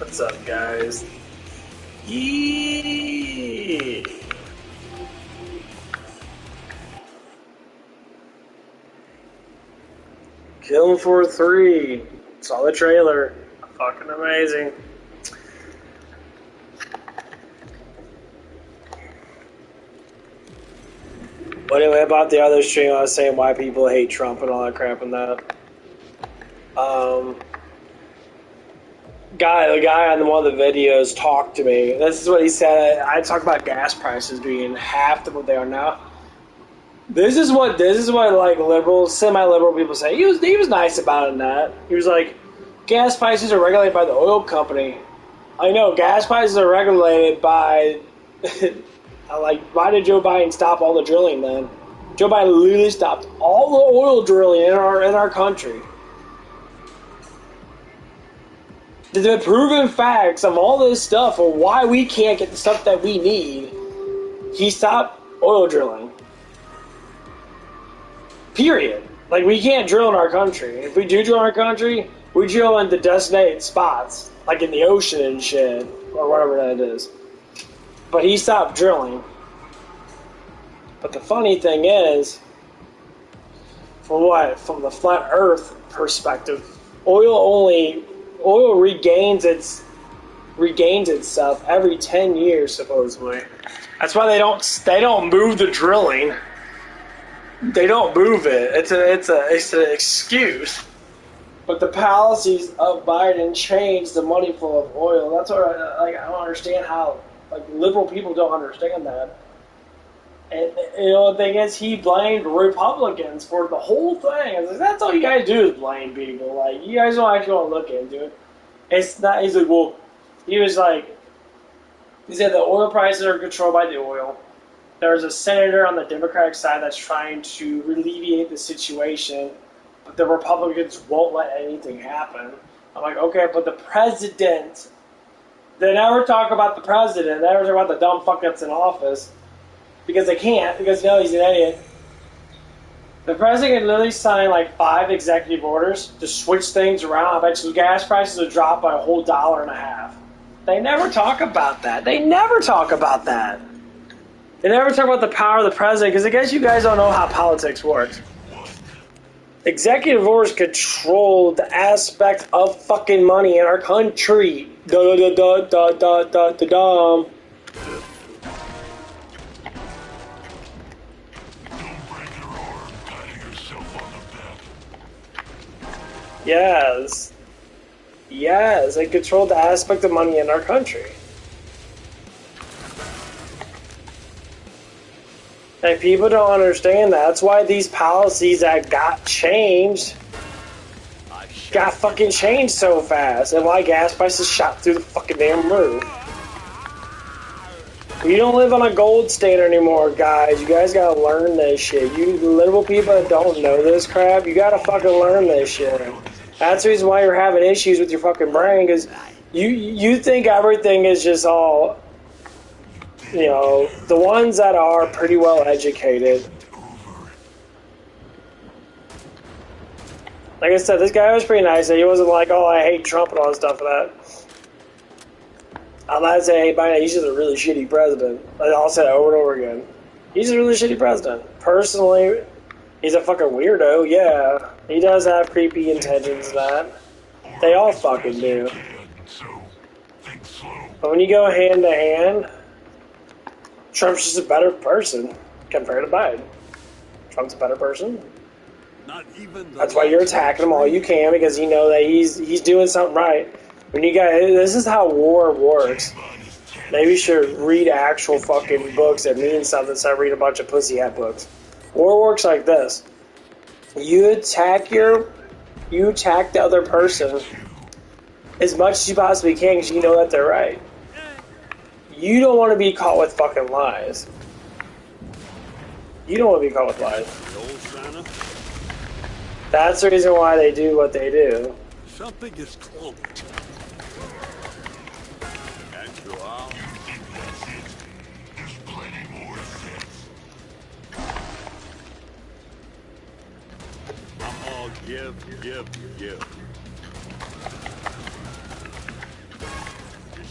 What's up, guys? Yeah. Killing Floor 3. Saw the trailer. Fucking amazing. But anyway, about the other stream, I was saying why people hate Trump and all that crap and that. The guy on one of the videos talked to me. This is what he said. I talk about gas prices being half of what they are now. This is what like liberal, semi-liberal people say. He was nice about it in that. He was like, gas prices are regulated by the oil company. I know, gas prices are regulated by like, why did Joe Biden stop all the drilling then? Joe Biden literally stopped all the oil drilling in our country. The proven facts of all this stuff of why we can't get the stuff that we need, he stopped oil drilling. Period. Like, we can't drill in our country. If we do drill in our country, we drill in the designated spots, like in the ocean and shit, or whatever that is. But he stopped drilling. But the funny thing is, from the flat Earth perspective, oil regains itself every 10 years, supposedly. That's why they don't move the drilling. They don't move it. It's an excuse. But the policies of Biden changed the money flow of oil. That's what I don't understand how liberal people don't understand that. And the thing is, he blamed Republicans for the whole thing. It's like, that's all you guys do is blame people. Like, you guys don't actually want to look into it. It's not. He's like, well, he said the oil prices are controlled by the oil. There's a senator on the Democratic side that's trying to alleviate the situation, but the Republicans won't let anything happen. I'm like, okay, but the president, they never talk about the president. They never talk about the dumb fuck that's in office, because they can't, because he's an idiot. The president can literally sign like 5 executive orders to switch things around. I bet you gas prices will drop by a whole $1.50. They never talk about that. They never talk about that. They never talk about the power of the president, because I guess you guys don't know how politics works. Executive orders control the aspect of fucking money in our country. Da-da-da-da-da-da-da-da-dum. Yes. Yes, they control the aspect of money in our country. And people don't understand that. That's why these policies that got changed got fucking changed so fast. And why gas prices shot through the fucking damn roof. We don't live on a gold standard anymore, guys. You guys gotta learn this shit. You liberal people that don't know this crap, you gotta fucking learn this shit. That's the reason why you're having issues with your fucking brain, because you think everything is just all, the ones that are pretty well educated. Like I said, this guy was pretty nice. He wasn't like, oh, I hate Trump and all this stuff for that. I'm not saying Biden, he's just a really shitty president. I'll say it over and over again. He's a really shitty president. Personally, he's a fucking weirdo, yeah. He does have creepy intentions and that. They all fucking do. But when you go hand to hand, Trump's just a better person compared to Biden. Trump's a better person. That's why you're attacking him all you can, because you know that he's doing something right. When you guys, this is how war works. Maybe you should read actual fucking books that mean something instead of read a bunch of pussyhat books. War works like this. You attack the other person as much as you possibly can, because you know that they're right. You don't want to be caught with fucking lies. You don't want to be caught with lies. That's the reason why they do what they do. Something is close. Give.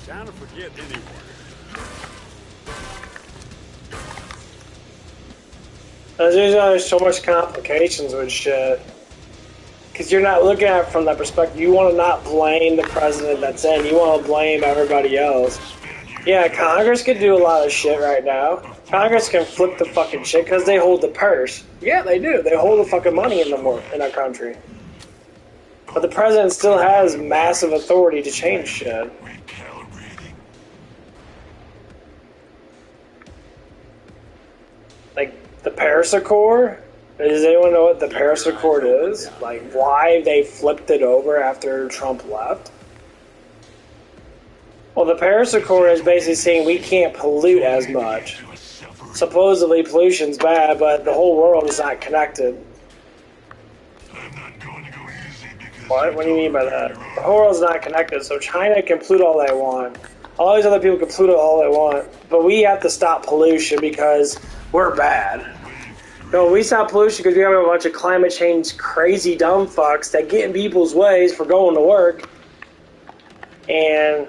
Trying to forget anyone. There's so much complications with shit. Because you're not looking at it from that perspective. You want to not blame the president that's in. You want to blame everybody else. Yeah, Congress could do a lot of shit right now. Congress can flip the fucking shit because they hold the purse. Yeah, they do. They hold the fucking money in our country. But the president still has massive authority to change shit. Like, the Paris Accord? Does anyone know what the Paris Accord is? Like, why they flipped it over after Trump left? Well, the Paris Accord is basically saying we can't pollute as much. Supposedly, pollution's bad, but the whole world is not connected. What? What do you mean by that? The whole world's not connected, so China can pollute all they want. All these other people can pollute all they want. But we have to stop pollution because we're bad. No, we stop pollution because we have a bunch of climate change crazy dumb fucks that get in people's ways for going to work. And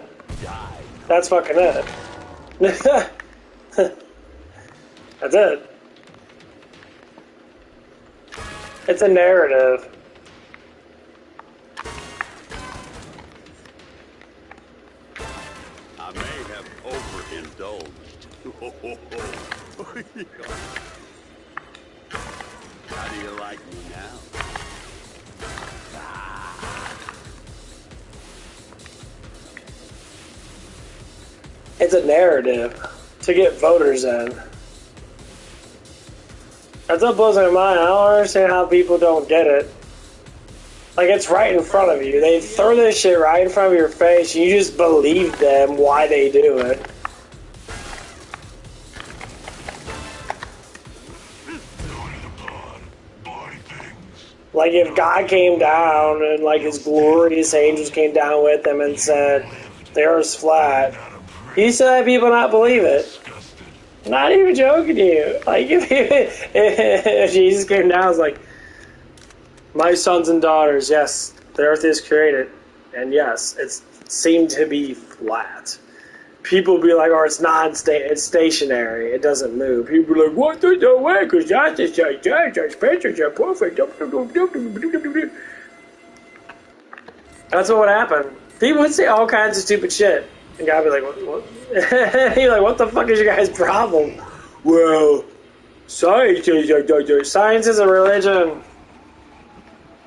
that's fucking it. That's it. It's a narrative. I may have overindulged. How do you like me now? It's a narrative to get voters in. That's what blows my mind. I don't understand how people don't get it. Like, it's right in front of you. They throw this shit right in front of your face, and you just believe them why they do it. Like, if God came down and, like, his glorious angels came down with him and said, the earth's flat, he said people not believe it. Not even joking to you. Like, if Jesus came down, it's like, my sons and daughters, yes, the earth is created. And yes, it seemed to be flat. People be like, oh, it's not, it's stationary. It doesn't move. People be like, what? There's no way, because that's pictures are perfect. That's what would happen. People would say all kinds of stupid shit. And God would be like, what? You're like, what the fuck is your guys' problem? Well, science is a religion.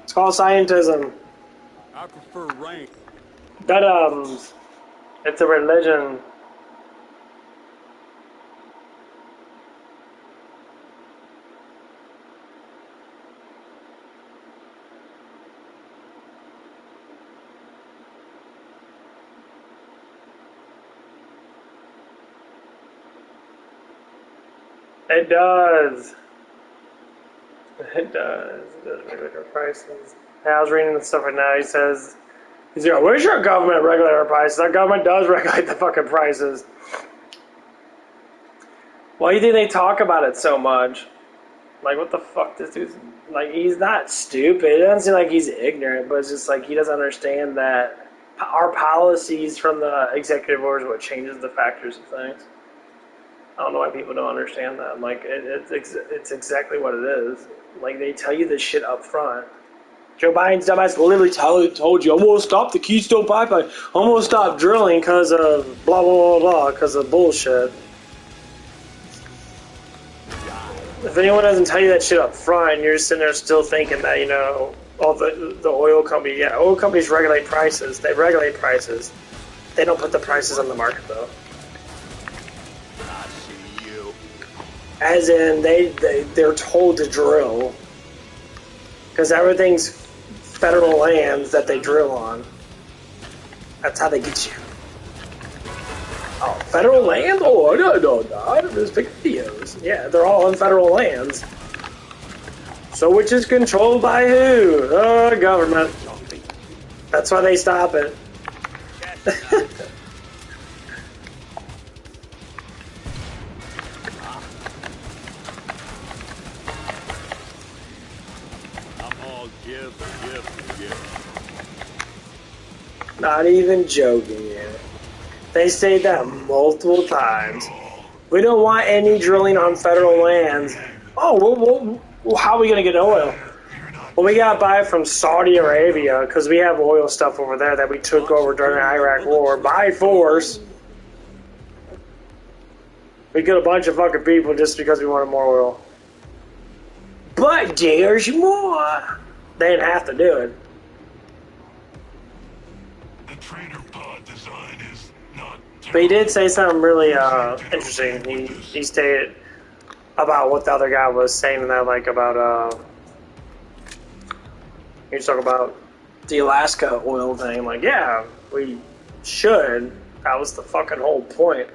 It's called scientism. I prefer rain. That, it's a religion. It does. It does. It does regulate our prices. I was reading the stuff right now. He's like, where's your government regulate our prices? Our government does regulate the fucking prices. Why do you think they talk about it so much? Like, what the fuck? This dude's, like, he's not stupid. It doesn't seem like he's ignorant, but it's just like he doesn't understand that our policies from the executive orders are what changes the factors of things. I don't know why people don't understand that. Like, it's exactly what it is. Like, they tell you this shit up front. Joe Biden's dumbass literally told you, I'm going to stop the Keystone Pipeline. I'm going to stop drilling because of blah, blah, blah, blah, because of bullshit. If anyone doesn't tell you that shit up front, you're just sitting there still thinking that, you know, all the oil company, yeah, oil companies regulate prices. They regulate prices. They don't put the prices on the market, though. As in, they're told to drill. Because everything's federal lands that they drill on. That's how they get you. Oh, federal land? Oh, I don't know that. There's big videos. Yeah, they're all on federal lands. So which is controlled by who? The government. That's why they stop it. Not even joking yet. They say that multiple times. We don't want any drilling on federal lands. Oh, well, how are we going to get oil? Well, we got to buy it from Saudi Arabia because we have oil stuff over there that we took over during the Iraq War by force. We killed a bunch of fucking people just because we wanted more oil. But there's more. They didn't have to do it. The trainer pod design is not terrible. But he did say something really interesting. He stated about what the other guy was saying and that, like, about, he was talking about the Alaska oil thing. Like, yeah, we should. That was the fucking whole point.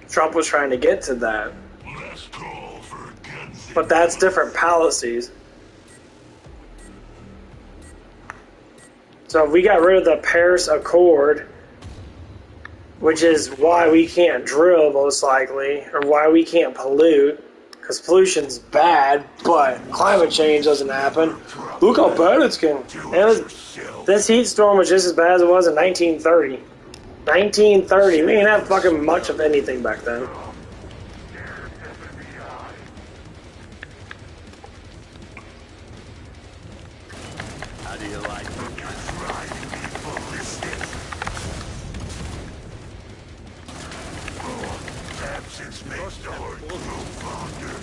Trump was trying to get to that. Last call for guns. But that's different policies. So if we got rid of the Paris Accord, which is why we can't drill most likely, or why we can't pollute, because pollution's bad, but climate change doesn't happen. Look how bad it's getting. This heat storm was just as bad as it was in 1930. 1930. We didn't have fucking much of anything back then. How do you like me? Absence makes the heart grow fonder.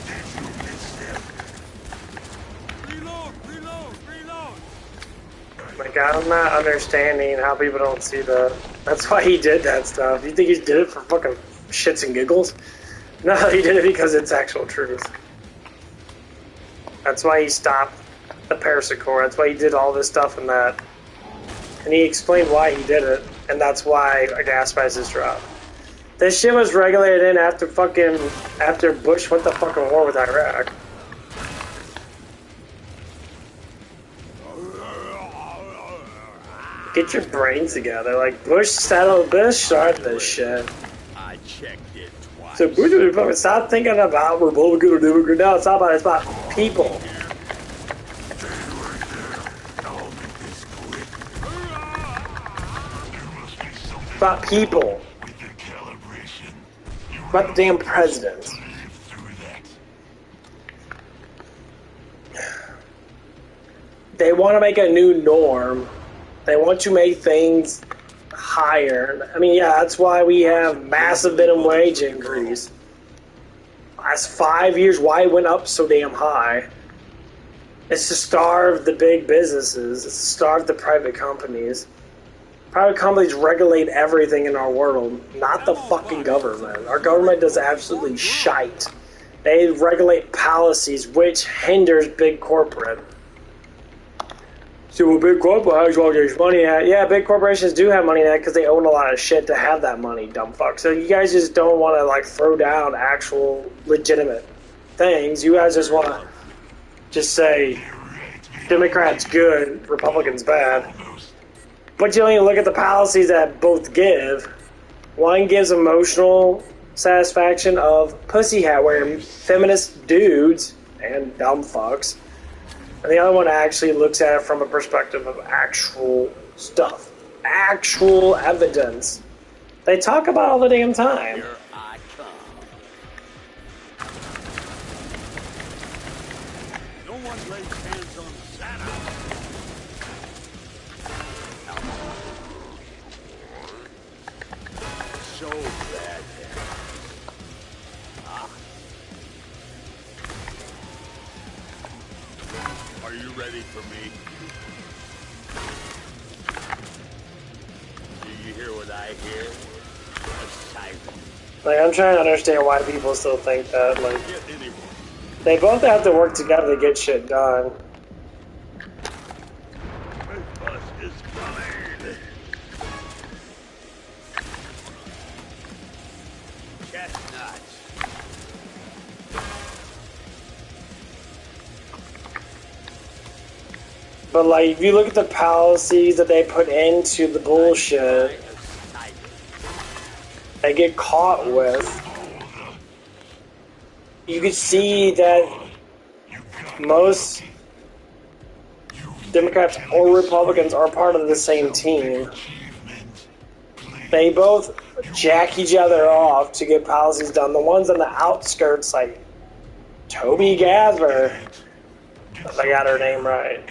Did you miss them? Reload! Like, I'm not understanding how people don't see that. That's why he did that stuff. You think he did it for fucking shits and giggles? No, he did it because it's actual truth. That's why he stopped the Paris Accord. That's why he did all this stuff and that. And he explained why he did it. And that's why gas prices dropped. This shit was regulated in after Bush went to fucking war with Iraq. Get your brains together. Like, Bush started this shit. I checked it twice. So Bush would fucking stop thinking about Republican or Democrat. No, it's not about it. It's about people. It's about people. About the damn president. They want to make a new norm. They want to make things higher. I mean, yeah, that's why we have massive minimum wage increase. Last 5 years, why it went up so damn high? It's to starve the big businesses. It's to starve the private companies. Private companies regulate everything in our world, not the fucking government. Our government does absolutely shite. They regulate policies which hinders big corporate. So, well, big corporate has all this money at. Yeah, big corporations do have money in that because they own a lot of shit to have that money, dumb fuck. So you guys just don't want to, like, throw down actual legitimate things. You guys just want to just say, Democrats good, Republicans bad. But you don't even look at the policies that both give. One gives emotional satisfaction of pussy hat wearing feminist dudes and dumb fucks. And the other one actually looks at it from a perspective of actual stuff. Actual evidence. They talk about all the damn time. Here I come. No one lays hands on Santa. So bad. Are you ready for me? Do you hear what I hear? A siren. Like, I'm trying to understand why people still think that. Like, Get anyone. they both have to work together to get shit done. Big bus is coming. Chestnuts. But, like, if you look at the policies that they put into the bullshit they get caught with, you can see that most Democrats or Republicans are part of the same team. They both jack each other off to get policies done. The ones on the outskirts, like Toby Gatherer, if I got her name right.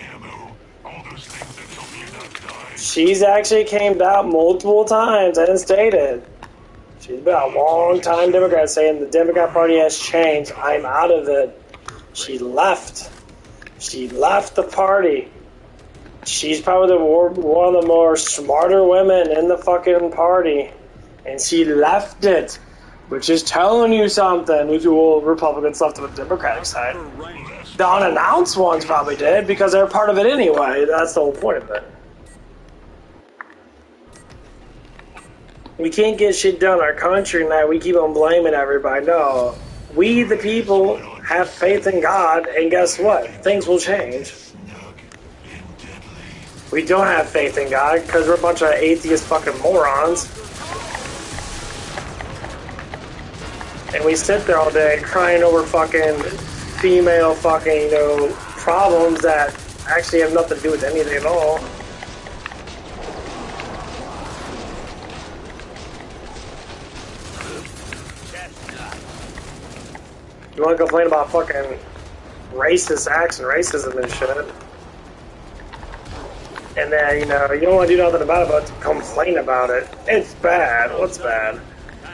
She's actually came out multiple times and stated she's been a long time Democrat saying the Democrat Party has changed. I'm out of it. She left. She left the party. She's probably one of the more smarter women in the fucking party. And she left it. Which is telling you something. Well, Republicans left the Democratic side. The unannounced ones probably did because they're part of it anyway. That's the whole point of it. We can't get shit done in our country now. We keep on blaming everybody. No. We, the people, have faith in God, and guess what? Things will change. We don't have faith in God because we're a bunch of atheist fucking morons. And we sit there all day crying over fucking female fucking, problems that actually have nothing to do with anything at all. You want to complain about fucking racist acts and racism and shit. And then, you don't want to do nothing about it but complain about it. It's bad. What's bad?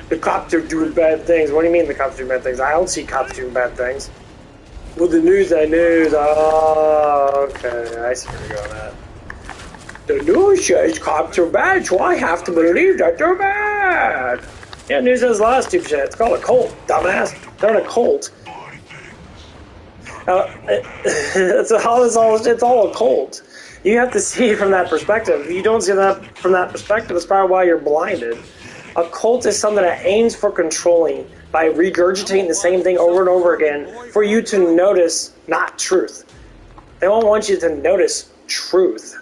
The cops are doing bad things. What do you mean the cops are doing bad things? I don't see cops doing bad things. Well, the news. Oh, okay. I see where you're going at. The news says cops are bad, so I have to believe that they're bad. Yeah, news says a lot of stupid shit. It's called a cult, dumbass. They're in a cult. It's all a cult. You have to see it from that perspective. If you don't see that from that perspective, that's probably why you're blinded. A cult is something that aims for controlling by regurgitating the same thing over and over again for you to notice not truth. They don't want you to notice truth.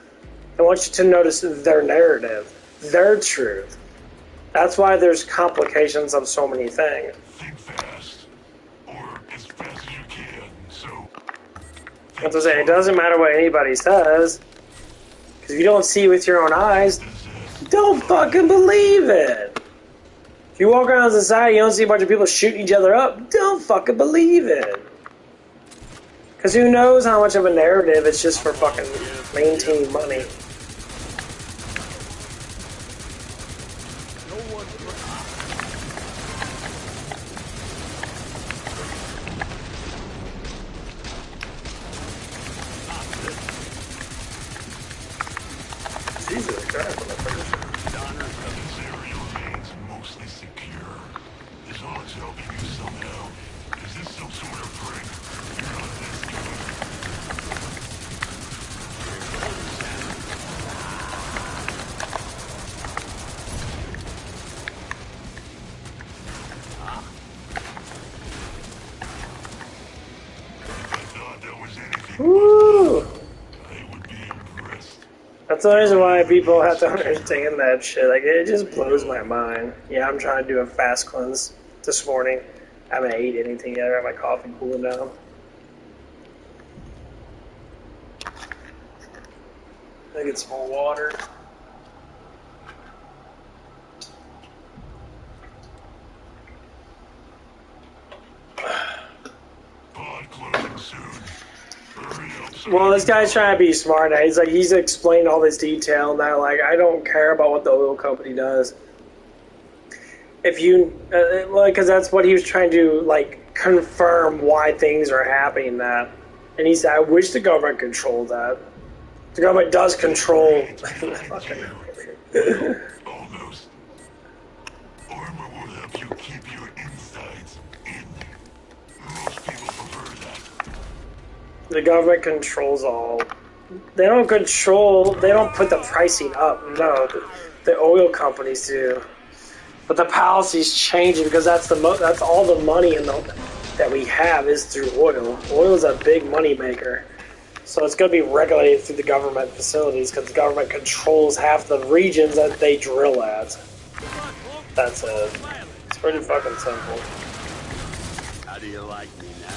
They want you to notice their narrative, their truth. That's why there's complications of so many things. Think fast, or as fast as you can. So, That's what I'm saying. It doesn't matter what anybody says, because if you don't see with your own eyes, don't fucking believe it. If you walk around society, you don't see a bunch of people shooting each other up, don't fucking believe it. Because who knows how much of a narrative it's just for fucking maintaining money. Jesus Christ, what a finish. this area remains mostly secure. As long as helping you somehow. Is this some sort of prank? You're not this If I thought there was anything Woo! I would be impressed. That's the reason why people have to understand that shit. Like, it just blows my mind. Yeah, I'm trying to do a fast cleanse this morning. I haven't ate anything yet. I got my coffee cooling down. I get some more water. Pod closing soon. Hurry up, sir. Well, this guy's trying to be smart now. He's explained all this detail now. Like, I don't care about what the oil company does. If you, because that's what he was trying to, like, confirm why things are happening that. And he said, I wish the government controlled that. The government does control. Almost. Armor will help you keep your insides in. Most people prefer that. The government controls all. They don't put the pricing up. No, the oil companies do. But the policy's changing because that's all the money that we have is through oil. Oil is a big money maker. So it's going to be regulated through the government facilities because the government controls half the regions that they drill at. That's it. It's pretty fucking simple. How do you like me now?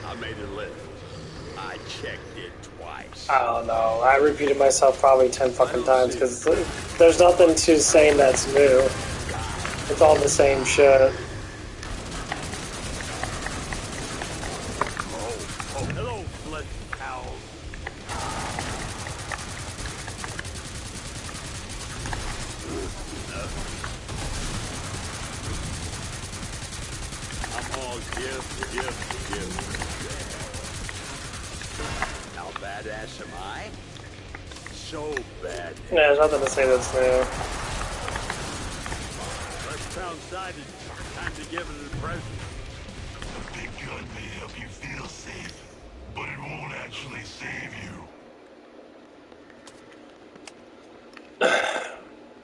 I made a list. I checked it twice. I don't know. I repeated myself probably 10 fucking times because there's nothing to saying that's new. It's all the same shit. Oh, hello, blood cows. I'm all give. How badass am I? So bad. Yeah, there's nothing to say that's new. Let's pound sided. Time to give it a present. A big gun may help you feel safe, but it won't actually save you.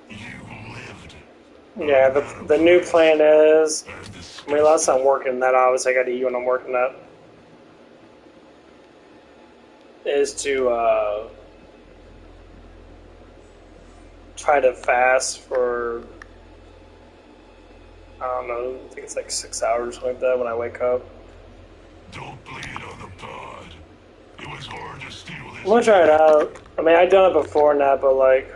You lived. Yeah, the new plan is, I mean, last time working that, obviously I got to eat when I'm working that, is to try to fast for, I don't know, I think it's like 6 hours or something like that when I wake up. Don't blame it on the pod. It was hard to steal this. I'm gonna try it out. I mean, I've done it before now, but like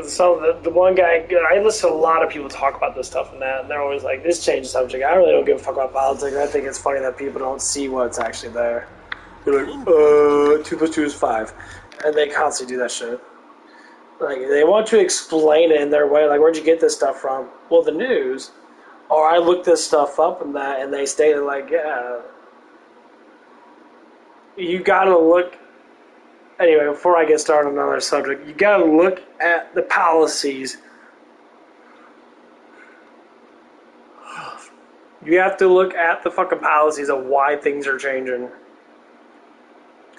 so the one guy, I listen to a lot of people talk about this stuff and that, and they're always like, this changes subject. I really don't give a fuck about politics. I think it's funny that people don't see what's actually there. They're like, 2 plus 2 is 5. And they constantly do that shit. Like, they want to explain it in their way, like, where'd you get this stuff from? Well, the news. Or I looked this stuff up and that, and they stated, like, yeah, you gotta look. Anyway, before I get started on another subject, you gotta look at the policies. You have to look at the fucking policies of why things are changing.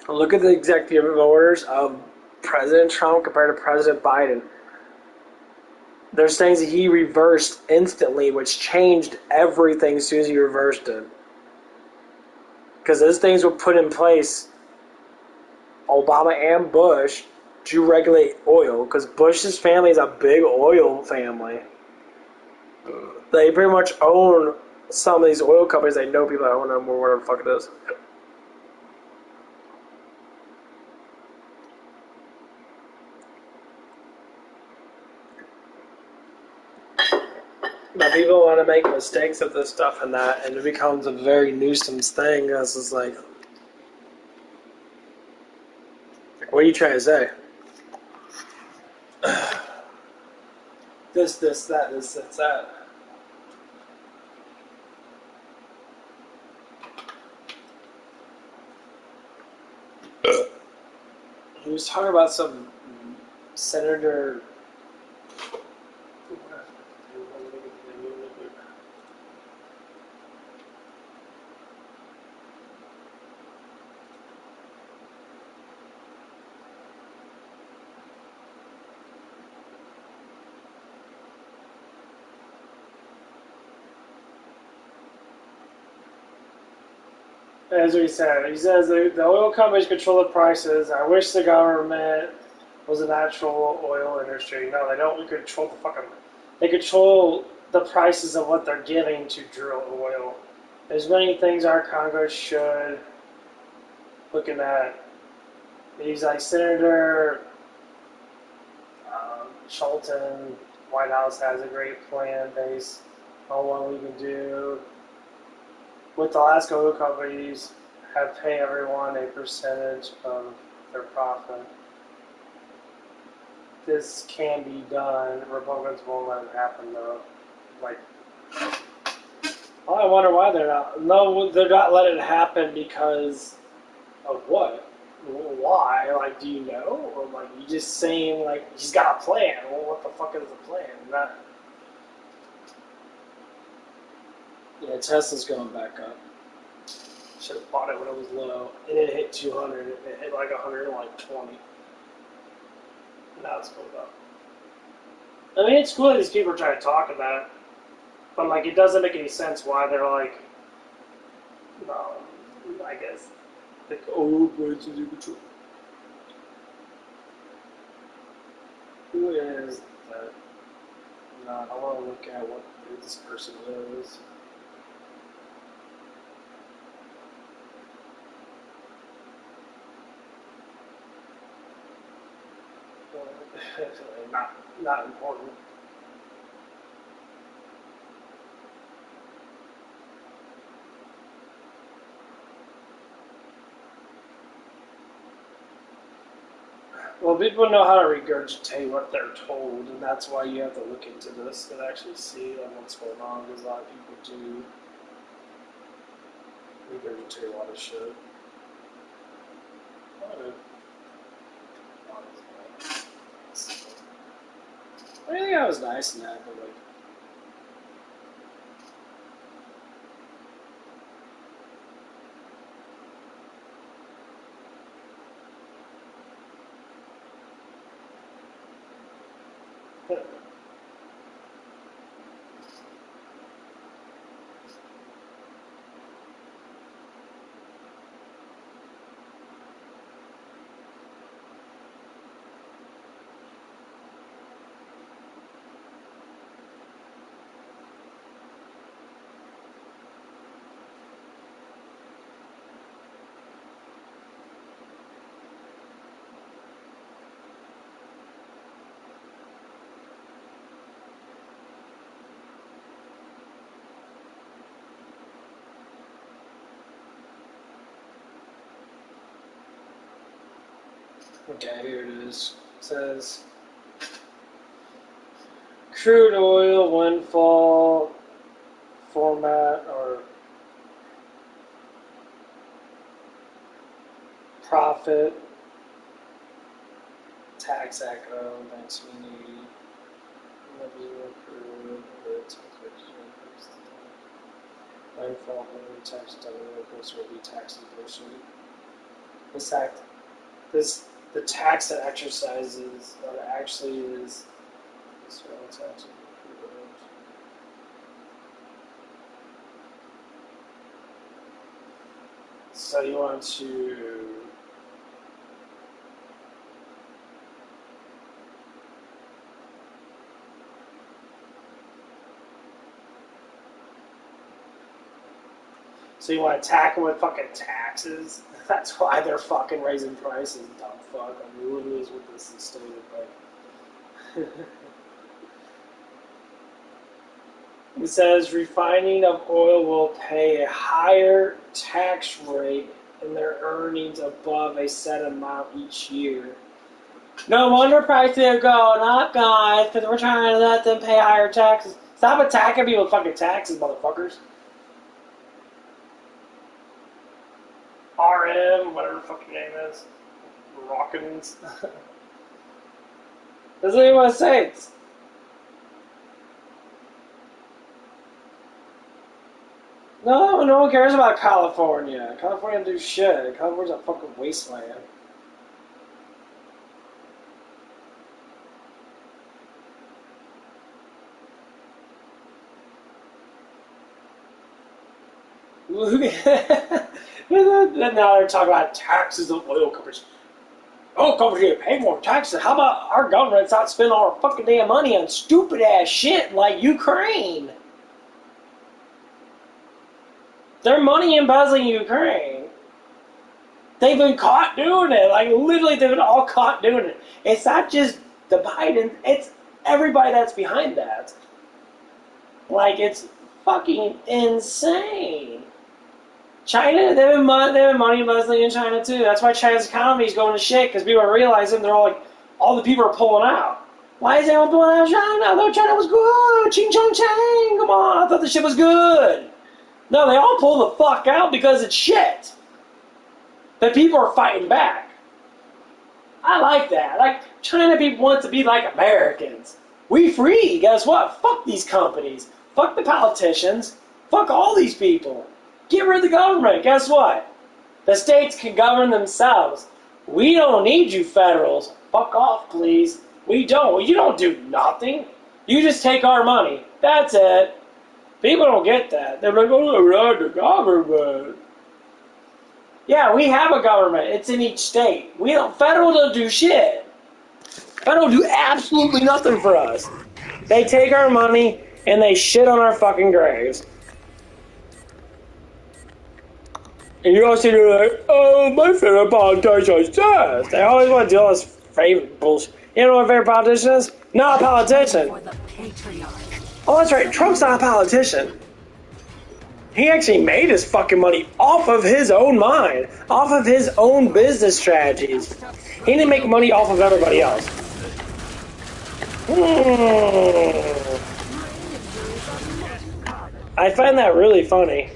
Look at the executive orders of President Trump compared to President Biden. There's things that he reversed instantly, which changed everything as soon as he reversed it. Because those things were put in place, Obama and Bush, to regulate oil. Because Bush's family is a big oil family. They pretty much own some of these oil companies. They know people that own them or whatever the fuck it is. But people want to make mistakes of this stuff and that, and it becomes a very nuisance thing. This is like, what are you trying to say? This, that, this, that. He was talking about some senator. That's what he said. He says the oil companies control the prices. I wish the government was an actual oil industry. No, they don't control the fucking. They control the prices of what they're giving to drill oil. There's many things our Congress should looking at. He's like Senator Shelton. White House has a great plan based on what we can do. With the Alaska oil companies, have pay everyone a percentage of their profit. This can be done. Republicans won't let it happen, though. Like, I wonder why they're not. No, they're not letting it happen because of what? Why? Like, do you know? Or like, you just saying like he's got a plan? Well, what the fuck is the plan? That. Yeah, Tesla's going back up. Should have bought it when it was low. And it hit 200. It hit like 120. Now it's going up. I mean, it's cool that these people are trying to talk about it. But, like, it doesn't make any sense why they're like, no, I guess, like, oh, prices are control. Who is that? No, I want to look at what this person is. not important. Well, people know how to regurgitate what they're told, and that's why you have to look into this and actually see what's going on, because a lot of people do regurgitate a lot of shit. I think I was nice in that, but like, okay, here it is. It says crude oil windfall format or profit tax echo 1980. Windfall tax workers will be tax negotiated. The tax that exercises that actually is tax. So you want to to attack them with fucking taxes? That's why they're fucking raising prices, dumb fuck. I mean, literally is what this is stated, but it says refining of oil will pay a higher tax rate and their earnings above a set amount each year. No wonder prices are going up, guys, because we're trying to let them pay higher taxes. Stop attacking people with fucking taxes, motherfuckers. RM, whatever the fucking name is. Rockins. That's what you want to say. No one cares about California. California doesn't do shit. California's a fucking wasteland. Now they're talking about taxes on oil companies. Oil companies pay more taxes. How about our government's not spending all our fucking damn money on stupid ass shit like Ukraine? They're money embezzling Ukraine. They've been caught doing it. Like, literally, they've been all caught doing it. It's not just the Biden. It's everybody that's behind that. Like, it's fucking insane. China, they've been money embezzling in China, too. That's why China's economy is going to shit, because people are realizing they're all like, all the people are pulling out. Why is everyone pulling out of China? I thought China was good. Ching chong chang. Come on. I thought the shit was good. No, they all pull the fuck out because it's shit. But people are fighting back. I like that. Like, China people want to be like Americans. We free. Guess what? Fuck these companies. Fuck the politicians. Fuck all these people. Get rid of the government. Guess what? The states can govern themselves. We don't need you federals. Fuck off, please. We don't. You don't do nothing. You just take our money. That's it. People don't get that. They're like, oh, we're the government. Yeah, we have a government. It's in each state. Federal don't do shit. Federal do absolutely nothing for us. They take our money and they shit on our fucking graves. And you also like, oh, my favorite politician says. They always want to do all this favorite bullshit. You know what my favorite politician is? Not a politician. For the patriarch. Oh, that's right. Trump's not a politician. He actually made his fucking money off of his own mind, off of his own business strategies. He didn't make money off of everybody else. I find that really funny.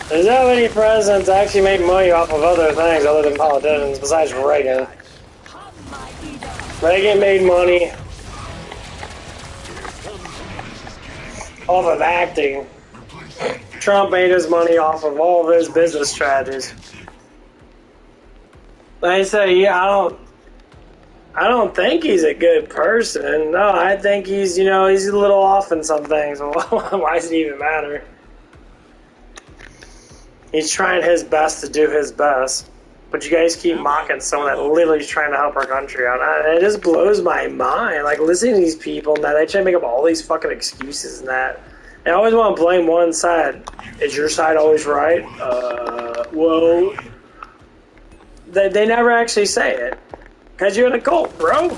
There's not many presidents actually make money off of other things other than politicians, besides Reagan. Reagan made money off of acting. Trump made his money off of all of his business strategies. Like I say, yeah, I don't think he's a good person. No, I think he's, he's a little off in some things. Why does it even matter? He's trying his best to do his best. But you guys keep mocking someone that literally is trying to help our country out. It just blows my mind. Like, listening to these people, and that they try to make up all these fucking excuses and that. They always want to blame one side. Is your side always right? Well, they never actually say it. Because you're in a cult, bro.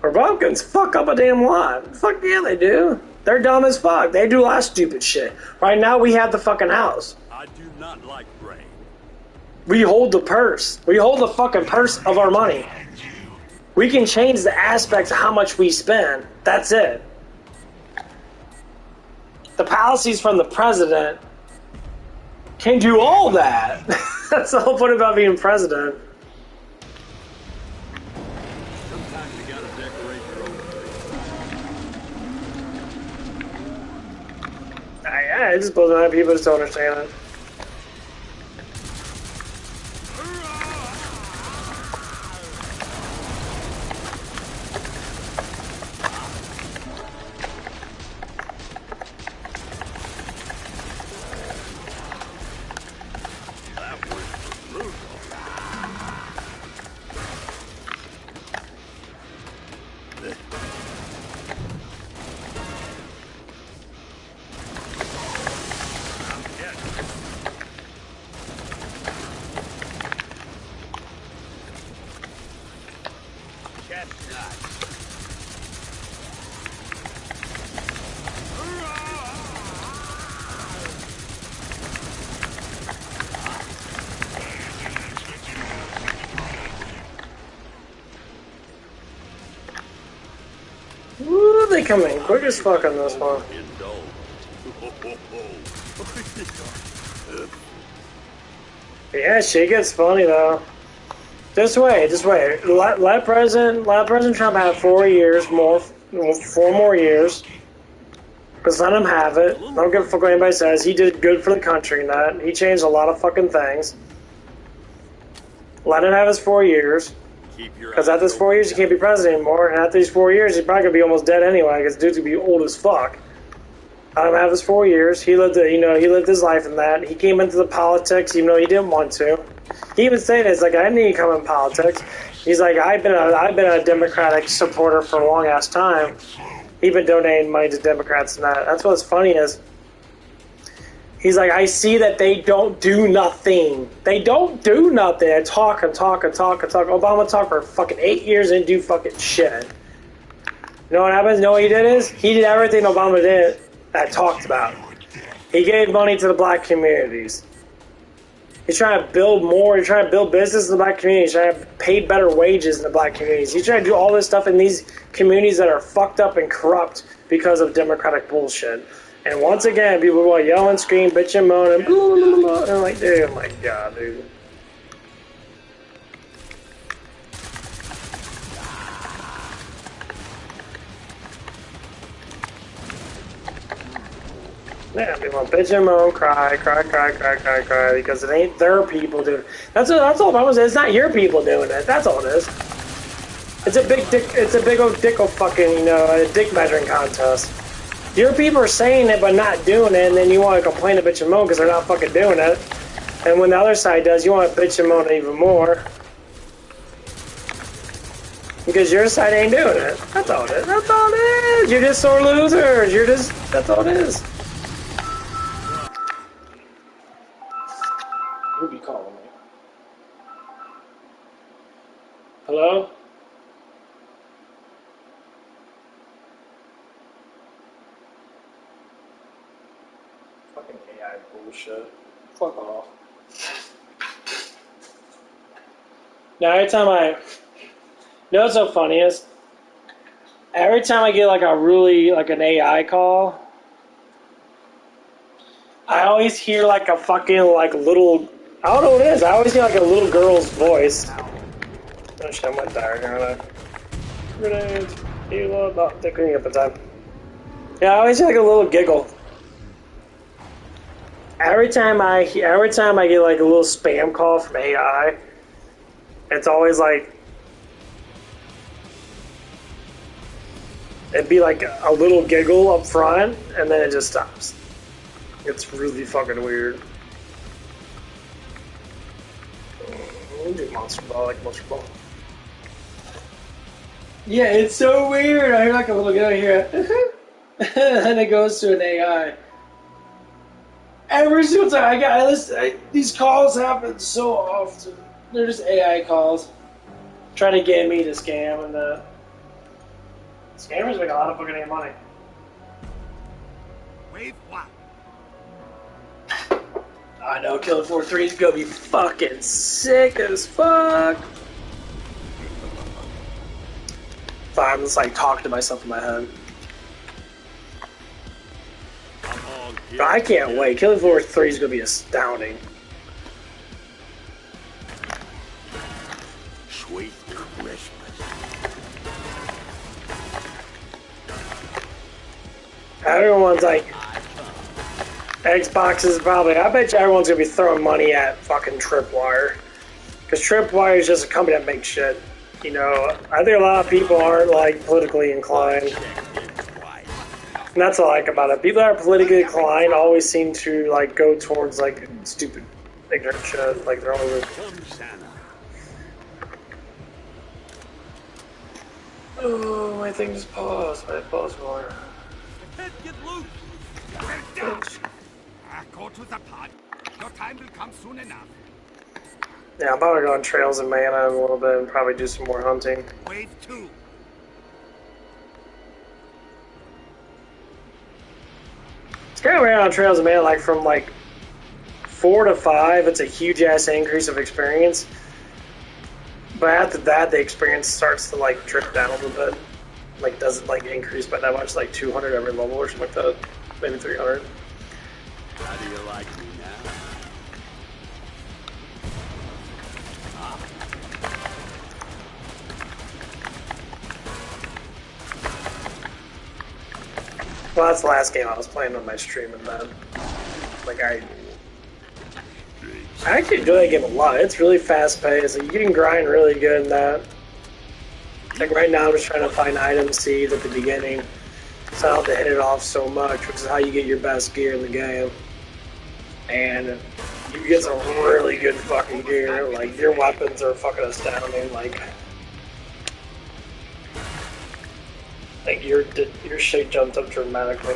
Republicans fuck up a damn lot. Fuck yeah, they do. They're dumb as fuck. They do a lot of stupid shit. Right now, we have the fucking house. I do not like Ray. We hold the purse. We hold the fucking purse of our money. We can change the aspects of how much we spend. That's it. The policies from the president can do all that. That's the whole point about being president. Sometimes you gotta decorate your own place. Yeah, it just blows my mind. People just don't understand it. Woo, they come in quick as fuck on this one. Yeah, shit gets funny though. Just wait. Let President Trump have 4 years more, 4 more years. Just let him have it. Don't give a fuck what anybody says. He did good for the country and that. He changed a lot of fucking things. Let him have his 4 years. Because after his 4 years, he can't be president anymore. And after these 4 years, he's probably gonna be almost dead anyway. Because dude's gonna be old as fuck. Let him have his 4 years. He lived, he lived his life in that. He came into the politics, even though he didn't want to. He even said this, like, I didn't need to come in politics. He's like, I've been a Democratic supporter for a long ass time. He's been donating money to Democrats and that. That's what's funny is, he's like, I see that they don't do nothing. They don't do nothing. They talk and talk and talk and talk. Obama talked for fucking 8 years and do fucking shit. You know what happens? You know what he did is? He did everything Obama did that talked about. He gave money to the black communities. He's trying to build more. He's trying to build business in the black community. He's trying to pay better wages in the black communities. He's trying to do all this stuff in these communities that are fucked up and corrupt because of Democratic bullshit. And once again, people will yell and scream, bitch and moan, and blah, blah, blah, and I'm like, dude, oh my god, dude. Yeah, people bitch and moan, cry, because it ain't their people doing it. That's all Obama says. It's not your people doing it. That's all it is. It's a big dick. It's a big old dickle fucking, you know, a dick measuring contest. Your people are saying it but not doing it, and then you want to complain and bitch and moan because they're not fucking doing it. And when the other side does, you want to bitch and moan even more because your side ain't doing it. That's all it is. That's all it is. You're just sore losers. You're just. That's all it is. Who be calling me? Hello? Fucking AI bullshit. Fuck off. Now every time you know what's so funny is, every time I get like a really, like an AI call, I always hear like a fucking like little, I don't know what it is, I always hear like a little girl's voice. Oh shit, I'm gonna die here, grenades, heal up, they're cleaning up the time. Yeah, I always hear like a little giggle. Every time I get like a little spam call from AI, it's always like, it'd be like a little giggle up front, and then it just stops. It's really fucking weird. We'll do Monster Ball, like Monster Ball. Yeah, it's so weird. I hear like a little giggle here, and it goes to an AI. Every single time these calls happen so often. They're just AI calls trying to get me to scam, and scammers make a lot of fucking money. Wave 1. I know Killer 4-3 is gonna be fucking sick as fuck. I'm just like talking to myself in my head. I can't wait. Killer 4-3 is gonna be astounding. Sweet Christmas. Everyone's like, Xbox is probably, I bet you everyone's gonna be throwing money at fucking Tripwire. Because Tripwire is just a company that makes shit. You know, I think a lot of people aren't like politically inclined. And that's what I like about it. People that are politically inclined always seem to like go towards like stupid, ignorant shit. Like they're always. Oh, my thing just paused. I paused more. Get loose. Go to the pod. Your time will come soon enough. Yeah, I'm about to go on Trails of Mana in a little bit and probably do some more hunting. Wave 2. Kind of around on Trails of Mana, like from like 4 to 5, it's a huge ass increase of experience. But after that, the experience starts to like drip down a little bit. Like doesn't like increase by that much, like 200 every level or something like that, maybe 300. How do you like me now? Well, that's the last game I was playing on my stream, and then like I actually enjoy that game a lot. It's really fast paced. Like, you can grind really good in that. Like right now, I'm just trying to find item seeds at the beginning, so I don't have to hit it off so much, which is how you get your best gear in the game. And you get some really good fucking gear. Like your weapons are fucking astounding. Like your shit jumps up dramatically.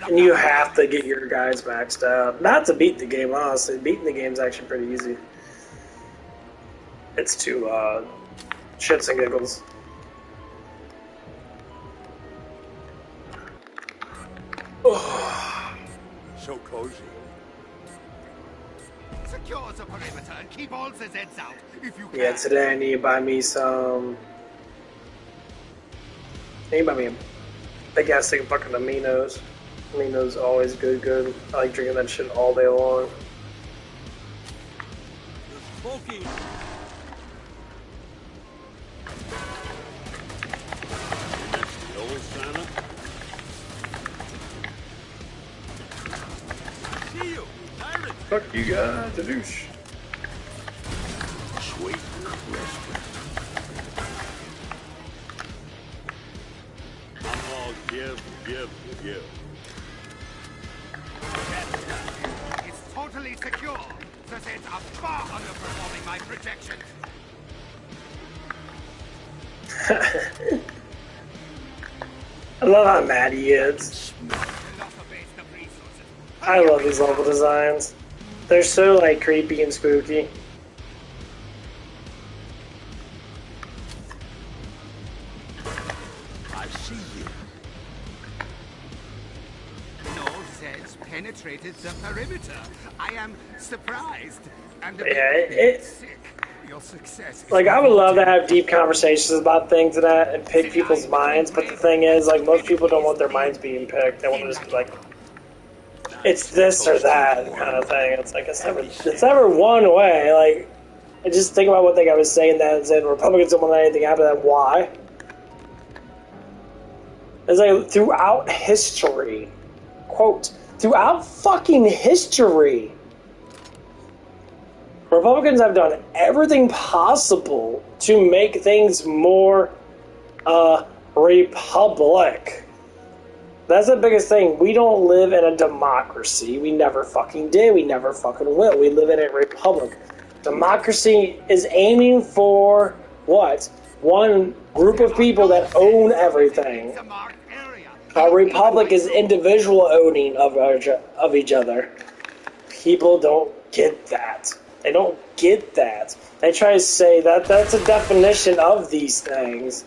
And you have to get your guys maxed out. Not to beat the game, honestly. Beating the game is actually pretty easy. It's to shits and giggles. So cozy. Secure the perimeter and keep all the Zeds out if you can. Yeah, today I need to buy me some. I need to buy me a big ass thing of fucking aminos. Aminos always good. I like drinking that shit all day long. Smoking. Old Santa. See you, pirate. Fuck you guys, the douche. Sweet I'm all give, give, give. It's totally secure. The Zeds are far underperforming my projections. I love how mad he is. I love these level designs. They're so like creepy and spooky. I see you. No Zeds penetrated the perimeter. I am surprised and a Yeah, bit sick. Your success is like I would love to have deep conversations about things and that and pick people's minds, but the thing is, like most people don't want their minds being picked. They want to just be like, it's this or that kind of thing. It's like it's never one way. Like, I just think about what the guy was saying that said Republicans don't want anything happen. Then why? It's like throughout history, quote, throughout fucking history, Republicans have done everything possible to make things more republic. That's the biggest thing. We don't live in a democracy. We never fucking did. We never fucking will. We live in a republic. Democracy is aiming for what? One group of people that own everything. A republic is individual owning of each other. People don't get that. They don't get that. They try to say that that's a definition of these things.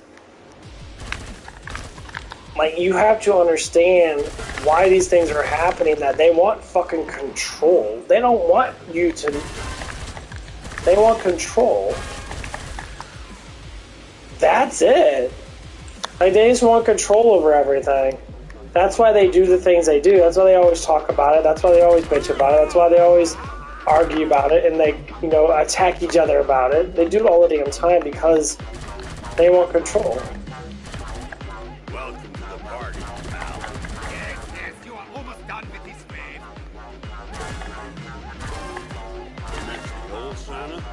Like, you have to understand why these things are happening, that they want fucking control. They don't want you to... They want control. That's it. Like, they just want control over everything. That's why they do the things they do. That's why they always talk about it. That's why they always bitch about it. That's why they always argue about it and they, you know, attack each other about it. They do it all the damn time because they want control. Welcome to the party, pal. Yes, you are almost done with this wave. You mentioned gold, Santa?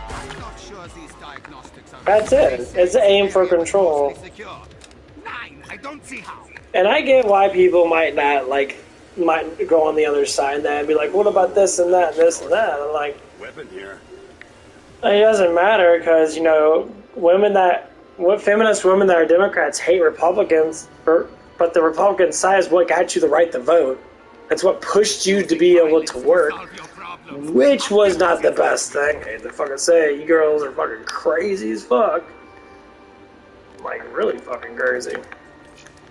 I'm not sure these diagnostics are... That's it. It's the aim for control. Secure. Nine, I don't see how. And I get why people might not, like, might go on the other side of that and be like, what about this and that and this and that? I'm like, Weapon here. it doesn't matter because, you know, feminist women that are Democrats hate Republicans, but the Republican side is what got you the right to vote. It's what pushed you to be able to work, which was not the best thing. I hate to fucking say it. You girls are fucking crazy as fuck. Like, really fucking crazy.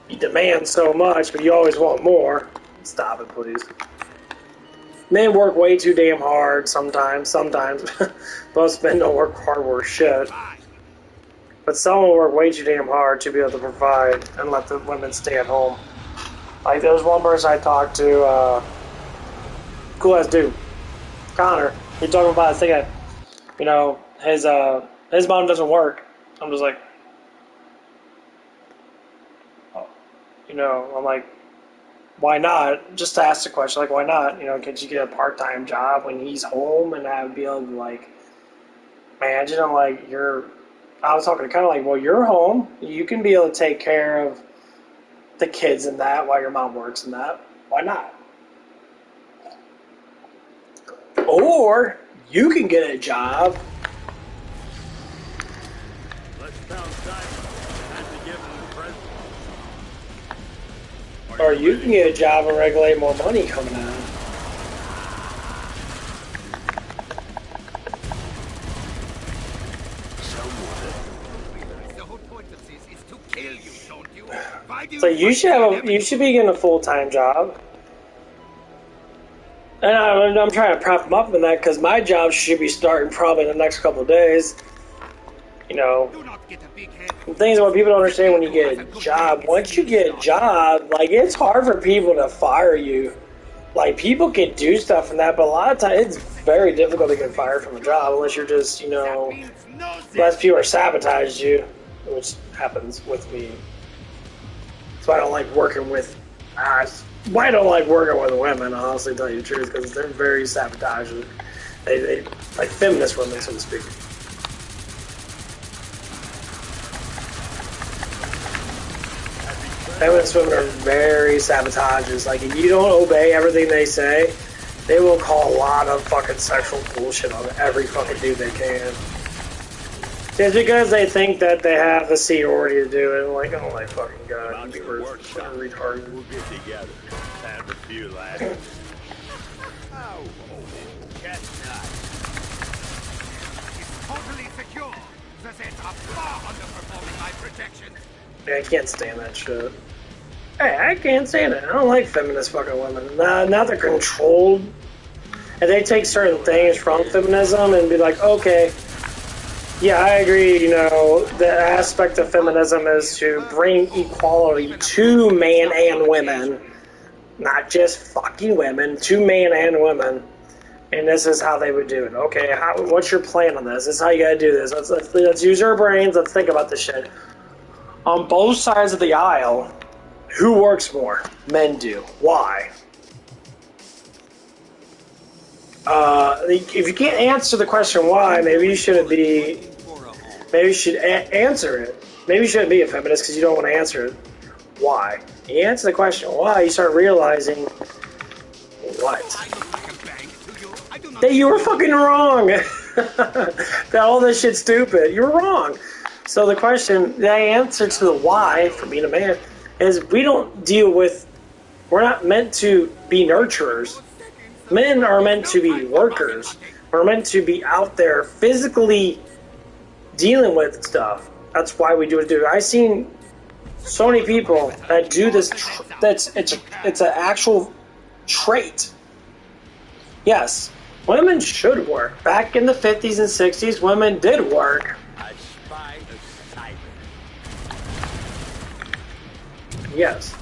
You demand so much, but you always want more. Stop it, please. Men work way too damn hard sometimes. Most men don't work hard worth shit. But some will work way too damn hard to be able to provide and let the women stay at home. Like, there was one person I talked to, cool ass dude, Connor. He talking about a thing that, you know, his mom doesn't work. I'm just like, oh, you know, I'm like, why not? Just to ask the question, like, why not? You know, could you get a part-time job when he's home and I would be able to, like, imagine? I'm like, I was talking to kind of like, well, you're home. You can be able to take care of the kids and that while your mom works and that. Why not? Or you can get a job. Let's pound diamonds and to give them the present. Or you can get a job and regulate more money coming out. The whole point of this is to kill you, don't you? Why do So you should be getting a full-time job. And I'm trying to prop him up in that because my job should be starting probably in the next couple of days. You know, Do not get a big head. the thing is what people don't understand when you get a job. Once you get a job, like, it's hard for people to fire you. Like, people can do stuff and that, but a lot of times it's very difficult to get fired from a job unless you're just, you know, Means no unless people are sabotage you, which happens with me. That's why I don't like working with. Why I don't like working with women, honestly, to tell you the truth, because they're very sabotaging. They like feminist women, so to speak. Feminist women are very sabotages. Like, if you don't obey everything they say, they will call a lot of fucking sexual bullshit on every fucking dude they can. Just because they think that they have the seniority to do it. Like, oh my fucking god, you were retarded. We'll get together. Have a few lads. Oh, chestnut. It's totally secure. The Zeds are far underperforming my projections. Yeah, I can't stand that shit. Hey, I can't stand it. I don't like feminist fucking women. Now they're controlled. And they take certain things from feminism and be like, okay, yeah, I agree, you know, the aspect of feminism is to bring equality to men and women. Not just fucking women, to men and women. And this is how they would do it. Okay, what's your plan on this? This is how you gotta do this. Let's use our brains. Let's think about this shit. On both sides of the aisle, who works more? Men do. Why? If you can't answer the question why, maybe you shouldn't be. Maybe you should answer it. Maybe you shouldn't be a feminist because you don't want to answer it. Why? You answer the question why, you start realizing what? That you were fucking wrong. That all this shit's stupid. You were wrong. So the question, the answer to the why for being a man is we don't deal with. We're not meant to be nurturers. Men are meant to be workers. We're meant to be out there physically dealing with stuff. That's why we do it. I've seen so many people that do this. It's an actual trait. Yes, women should work. Back in the 50s and 60s, women did work. I spy a siren. Yes.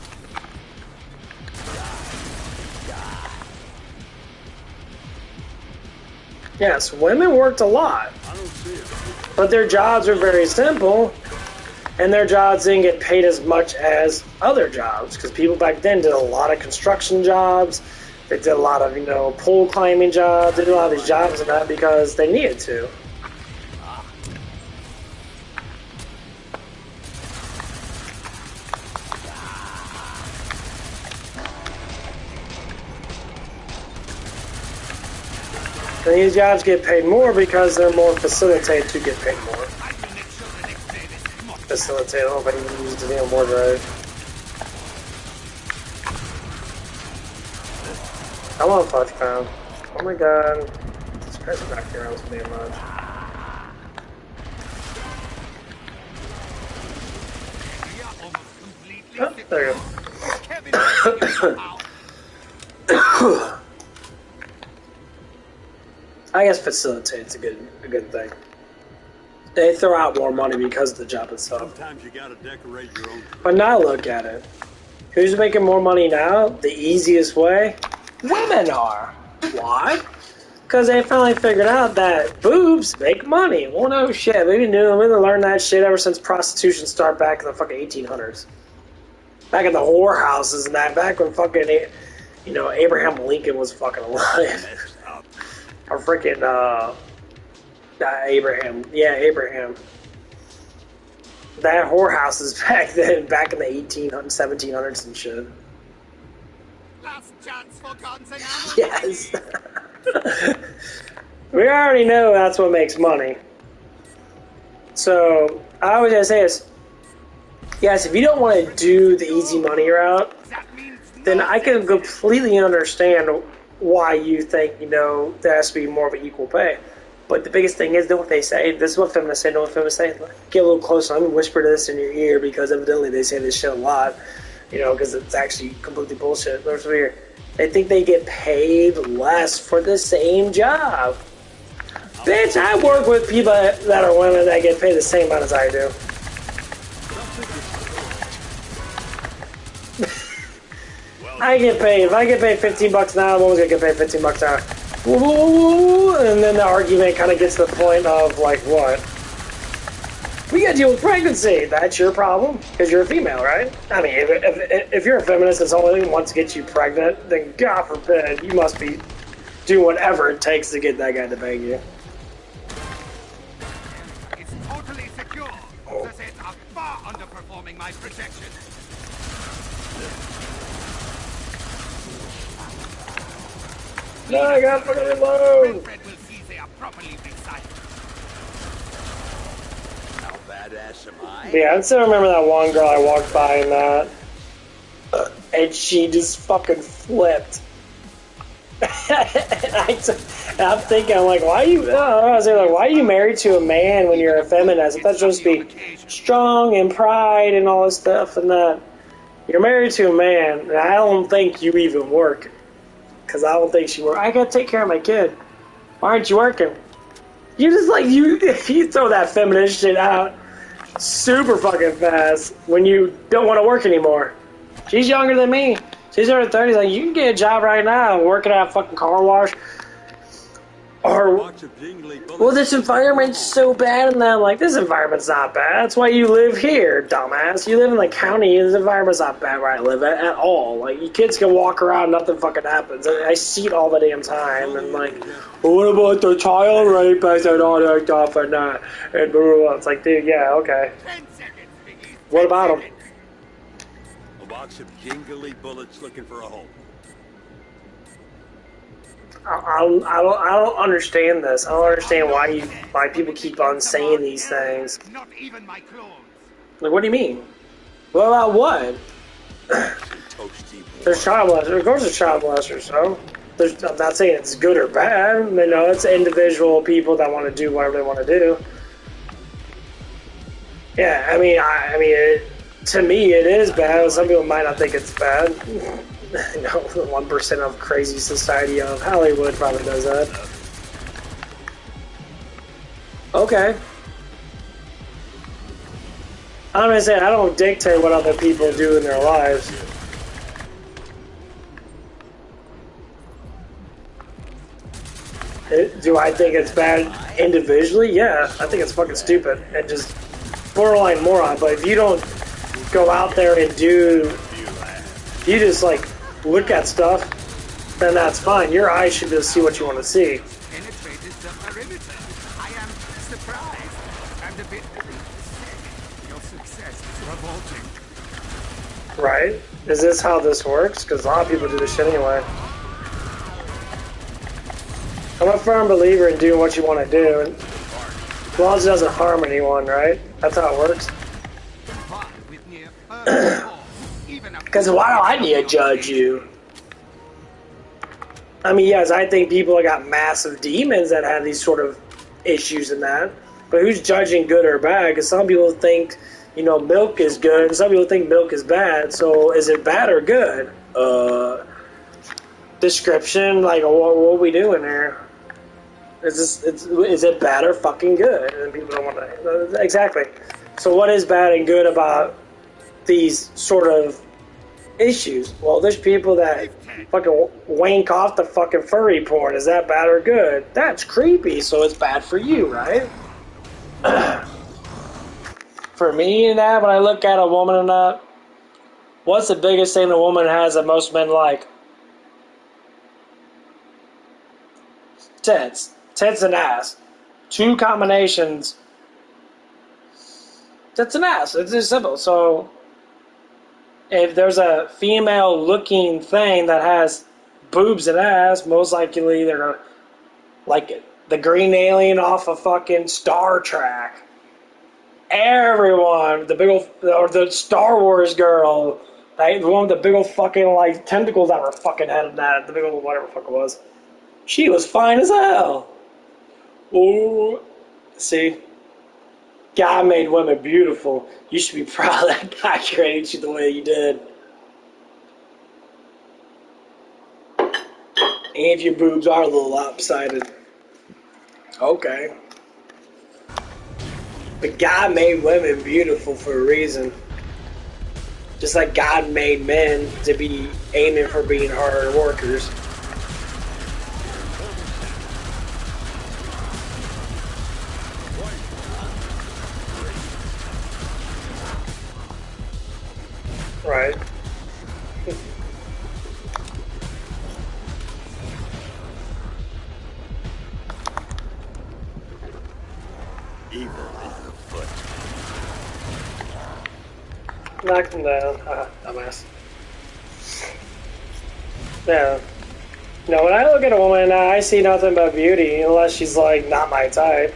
Yes, women worked a lot. I don't see it. But their jobs are very simple, and their jobs didn't get paid as much as other jobs, because people back then did a lot of construction jobs, they did a lot of, you know, pole climbing jobs, they did a lot of these jobs and that because they needed to. And these jobs get paid more because they're more facilitated to get paid more. Facilitate, I don't know if I can use the damn word right. I want a fudge pound. Oh my god. This guy's back here on so damn much. Oh, there you go. I guess facilitate's a good thing. They throw out more money because of the job itself. Sometimes you gotta decorate your own. But now look at it. Who's making more money now? The easiest way? Women are. Why? Because they finally figured out that boobs make money. Well, no shit. We've been learning that shit ever since prostitution started back in the fucking 1800s. Back in the whorehouses and that. Back when fucking, you know, Abraham Lincoln was fucking alive. Or freaking, Abraham. Yeah, Abraham. That whorehouses back then, back in the 1800s, 1700s and shit. Last chance for guns and ammo. Yes. We already know that's what makes money. So, I was gonna say is, yes, if you don't want to do the easy money route, then I can completely understand why you think, you know, there has to be more of an equal pay. But the biggest thing is, know what they say. This is what feminists say, know what feminists say. Get a little closer. Let me whisper this in your ear because evidently they say this shit a lot, you know, because it's actually completely bullshit. That's weird. They think they get paid less for the same job. Bitch, I work with people that are women that get paid the same amount as I do. I get paid. If I get paid $15 an hour, I'm always gonna get paid $15 an hour. Woo, and then the argument kind of gets to the point of like, what? We gotta deal with pregnancy. That's your problem because you're a female, right? I mean, if you're a feminist and someone wants to get you pregnant, then God forbid you must be do whatever it takes to get that guy to bang you. It's totally secure. The sets are far underperforming my projection. No, I got fucking reload. Fred will see they are properly beside. How badass am I? Yeah, I still remember that one girl I walked by in that, and she just fucking flipped. and I'm thinking, I'm like, why are you? I was like, why are you married to a man when you're a feminist? If that's supposed to be strong and pride and all this stuff, and that you're married to a man, and I don't think you even work, because I don't think she works. I gotta take care of my kid. Why aren't you working? You just like you throw that feminist shit out super fucking fast when you don't want to work anymore. She's younger than me. She's in her 30s. Like, you can get a job right now working at a fucking car wash. Or, well, this environment's so bad, and then I'm like, this environment's not bad. That's why you live here, dumbass. You live in the county, and this environment's not bad where I live at all. Like, you kids can walk around, nothing fucking happens. I see it all the damn time, and like, well, what about the child rape? I said, oh, act off and that, and blah, blah, blah. It's like, dude, yeah, okay. 10 seconds, Biggie. What about him? A box of jingly bullets looking for a home. I don't understand this. I don't understand why people keep on saying these things. Not even my clones. Like, what do you mean? Well, about what? Toasty. There's child molesters. Of course there's child molesters, so. I'm not saying it's good or bad. You know, it's individual people that want to do whatever they want to do. Yeah, I mean, to me it is bad. Some people might not think it's bad. You know, the 1% of crazy society of Hollywood probably does that. Okay. I'm gonna say I don't dictate what other people do in their lives. Do I think it's bad individually? Yeah, I think it's fucking stupid and just borderline moron. But if you don't go out there and do, you just like look at stuff, then that's fine. Your eyes should just see what you want to see. Penetrated the perimeter. I am surprised and a bit sick. Your success is revolting. Right? Is this how this works? Because a lot of people do this shit anyway. I'm a firm believer in doing what you want to do, and as long as it doesn't harm anyone, right? That's how it works. Because why do I need to judge you? I mean, yes, I think people have got massive demons that have these sort of issues and that. But who's judging good or bad? Because some people think, you know, milk is good, and some people think milk is bad. So is it bad or good? Description, like, what are we doing here? Is it bad or fucking good? And people don't want to. Exactly. So what is bad and good about these sort of issues? Well, there's people that fucking wank off the fucking furry porn. Is that bad or good? That's creepy, so it's bad for you, right? For me and that, when I look at a woman and that, what's the biggest thing a woman has that most men like? Tits. Tits and ass. Two combinations. Tits and ass. It's just simple. So if there's a female looking thing that has boobs and ass, most likely they're gonna like it. The green alien off of fucking Star Trek. Everyone, the big old, or the Star Wars girl, right? The one with the big old fucking like tentacles on her fucking head and that, the big old whatever the fuck it was. She was fine as hell. Oh, see? God made women beautiful. You should be proud that God created you the way you did. And if your boobs are a little lopsided. Okay. But God made women beautiful for a reason. Just like God made men to be aiming for being harder workers. Right. Evil is afoot. Knocked him down. Dumbass. Yeah. No, when I look at a woman, I see nothing but beauty, unless she's like not my type.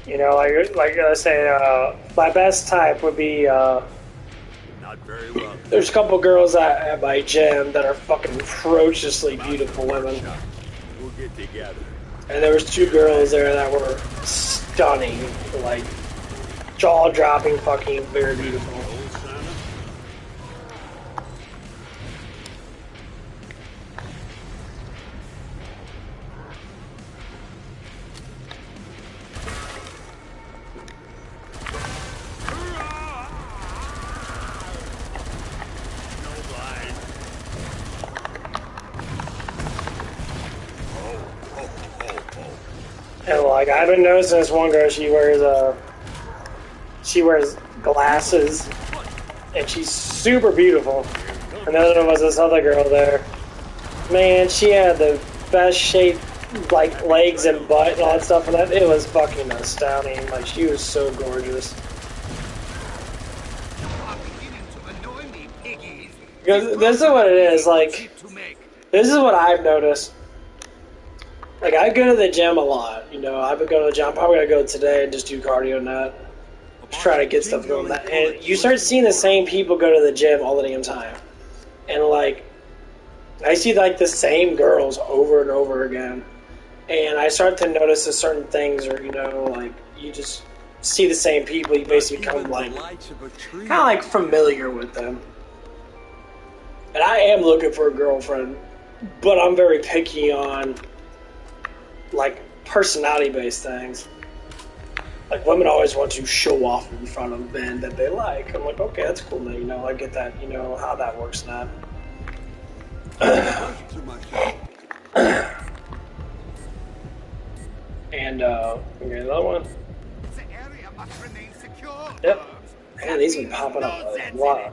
You know, like I say, my best type would be. Not very well. There's a couple girls at my gym that are fucking ferociously beautiful women, We'll get together. and there was 2 girls there that were stunning, like jaw-dropping, fucking very beautiful. Old Santa? No line. And like I've been noticing this one girl, she wears glasses, and she's super beautiful. And then there was this other girl there. Man, she had the best shaped like legs and butt and all that stuff, and it was fucking astounding. Like she was so gorgeous. are beginning to annoy me, piggies. Because this is what it is. Like To make. this is what I've noticed. Like I go to the gym a lot. You know, I've been going to the gym. I'm probably gonna go today and just do cardio and that. Just try to get stuff going. And you start seeing the same people go to the gym all the damn time. And like, I see like the same girls over and over again. And I start to notice that certain things are, you know, like you just see the same people. You basically become like kind of like familiar with them. And I am looking for a girlfriend, but I'm very picky on like personality-based things. Like women always want to show off in front of men that they like. I'm like, okay, that's cool, man. You know, I get that. You know how that works now. Too much. And okay, another one. The area must remain secure. Yep. Man, these been popping up a lot.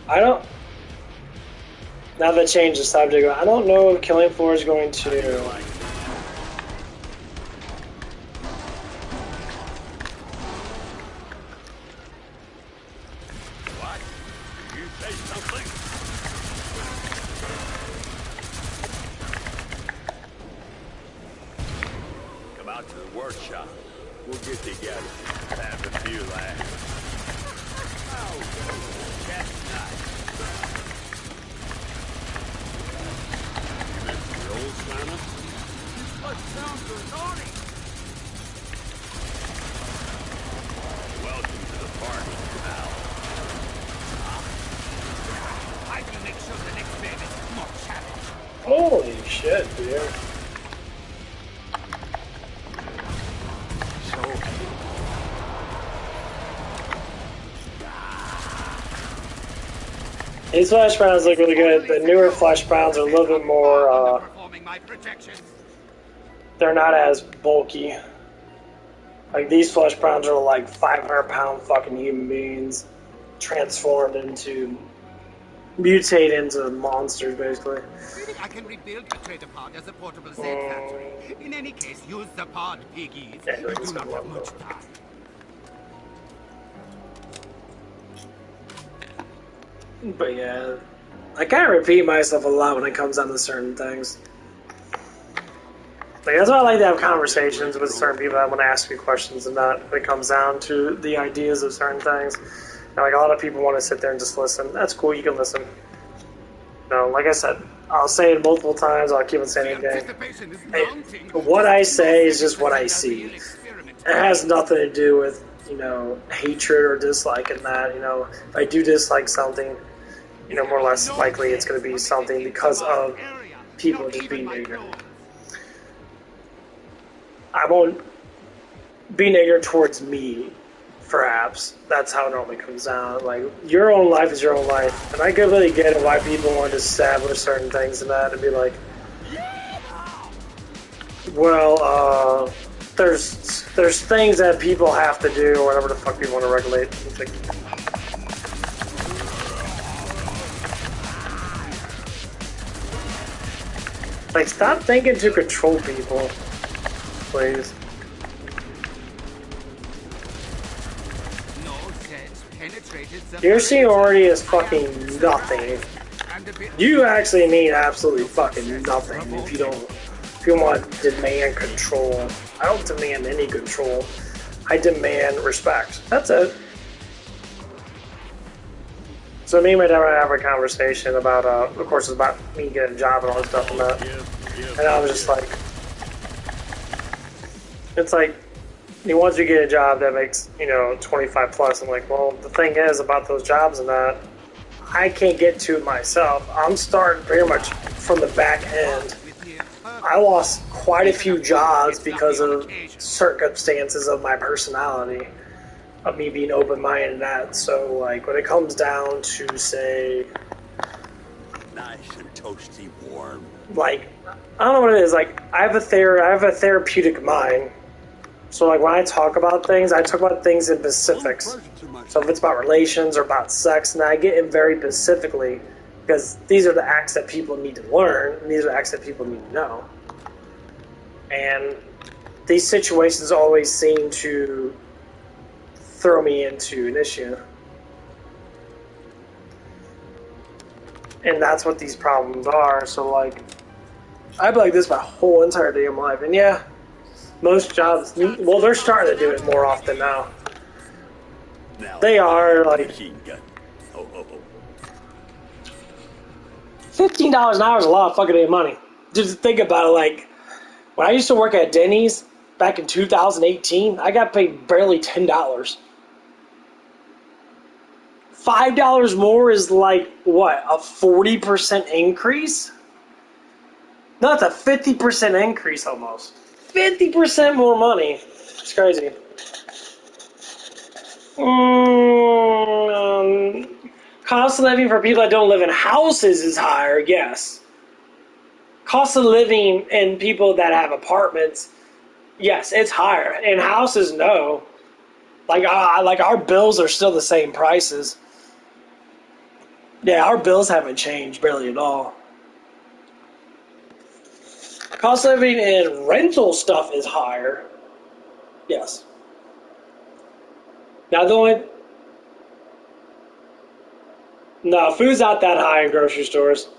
I don't. Now that change the subject, I don't know if Killing Floor is going to. What? You say something? Come out to the workshop. We'll get together. Have a few laughs. Oh, that's nice. You miss the old Santa? What sounds so naughty? Welcome to the party, pal. I will make sure the next bed is more challenging. Holy shit, dude. These flesh browns look really good. The newer flesh browns are a little bit more, Performing my projections. they're not as bulky. Like these flesh browns are like 500-pound fucking human beings transformed into, mutate into monsters basically. Maybe I can rebuild the trader pod as a portable Z factory. In any case, use the pod, piggies. Yeah, We it's do not gonna have work. much time. But yeah, I kind of repeat myself a lot when it comes down to certain things. Like that's why I like to have conversations with certain people that want to ask me questions and not when it comes down to the ideas of certain things. And like a lot of people want to sit there and just listen. That's cool, you can listen. No, like I said, I'll say it multiple times, I'll keep on saying it again. Anticipation is Hey, mounting. what I say is just what I see. It has nothing to do with, you know, hatred or dislike and that. You know, if I do dislike something, you know, more or less likely it's going to be something because of people just being ignorant. I won't be ignorant towards me, perhaps. That's how it normally comes down. Like, your own life is your own life. And I could really get it why people want to establish certain things and that and be like, well, there's things that people have to do or whatever the fuck people want to regulate. It's like, stop thinking to control people. please. No sense penetrated the Your seniority is fucking nothing. and a bit You actually mean absolutely fucking nothing if you want to demand control. I don't demand any control. I demand respect. That's it. So me and my dad were having a conversation about, of course, it's about me getting a job and all this stuff and that. And I was just like, it's like, once you get a job that makes, 25 plus, I'm like, well, the thing is about those jobs and that, I can't get to it myself. I'm starting pretty much from the back end. I lost quite a few jobs because of circumstances of my personality, of me being open-minded and that. So, like, when it comes down to, say, Nice and toasty warm. like, I don't know what it is. Like, I have a therapeutic mind. So, like, when I talk about things, I talk about things in specifics. So if it's about relations or about sex, and I get in very specifically, because these are the acts that people need to learn, and these are the acts that people need to know. And these situations always seem to throw me into an issue. And that's what these problems are. So, like, I'd be like this my whole entire damn life. And yeah, most jobs, well, they're starting to do it more often now. Now, They are, like, machine gun. Oh, oh, oh. $15 an hour is a lot of fucking damn money. Just think about it, like, when I used to work at Denny's back in 2018, I got paid barely $10. $5 more is like, what, a 40% increase? No, it's a 50% increase almost. 50% more money. It's crazy. Cost of living for people that don't live in houses is higher, yes. Cost of living in people that have apartments, yes, it's higher. In houses, no. Like our bills are still the same prices. Yeah, our bills haven't changed barely at all. Cost of living in rental stuff is higher. Yes. Now no, food's not that high in grocery stores.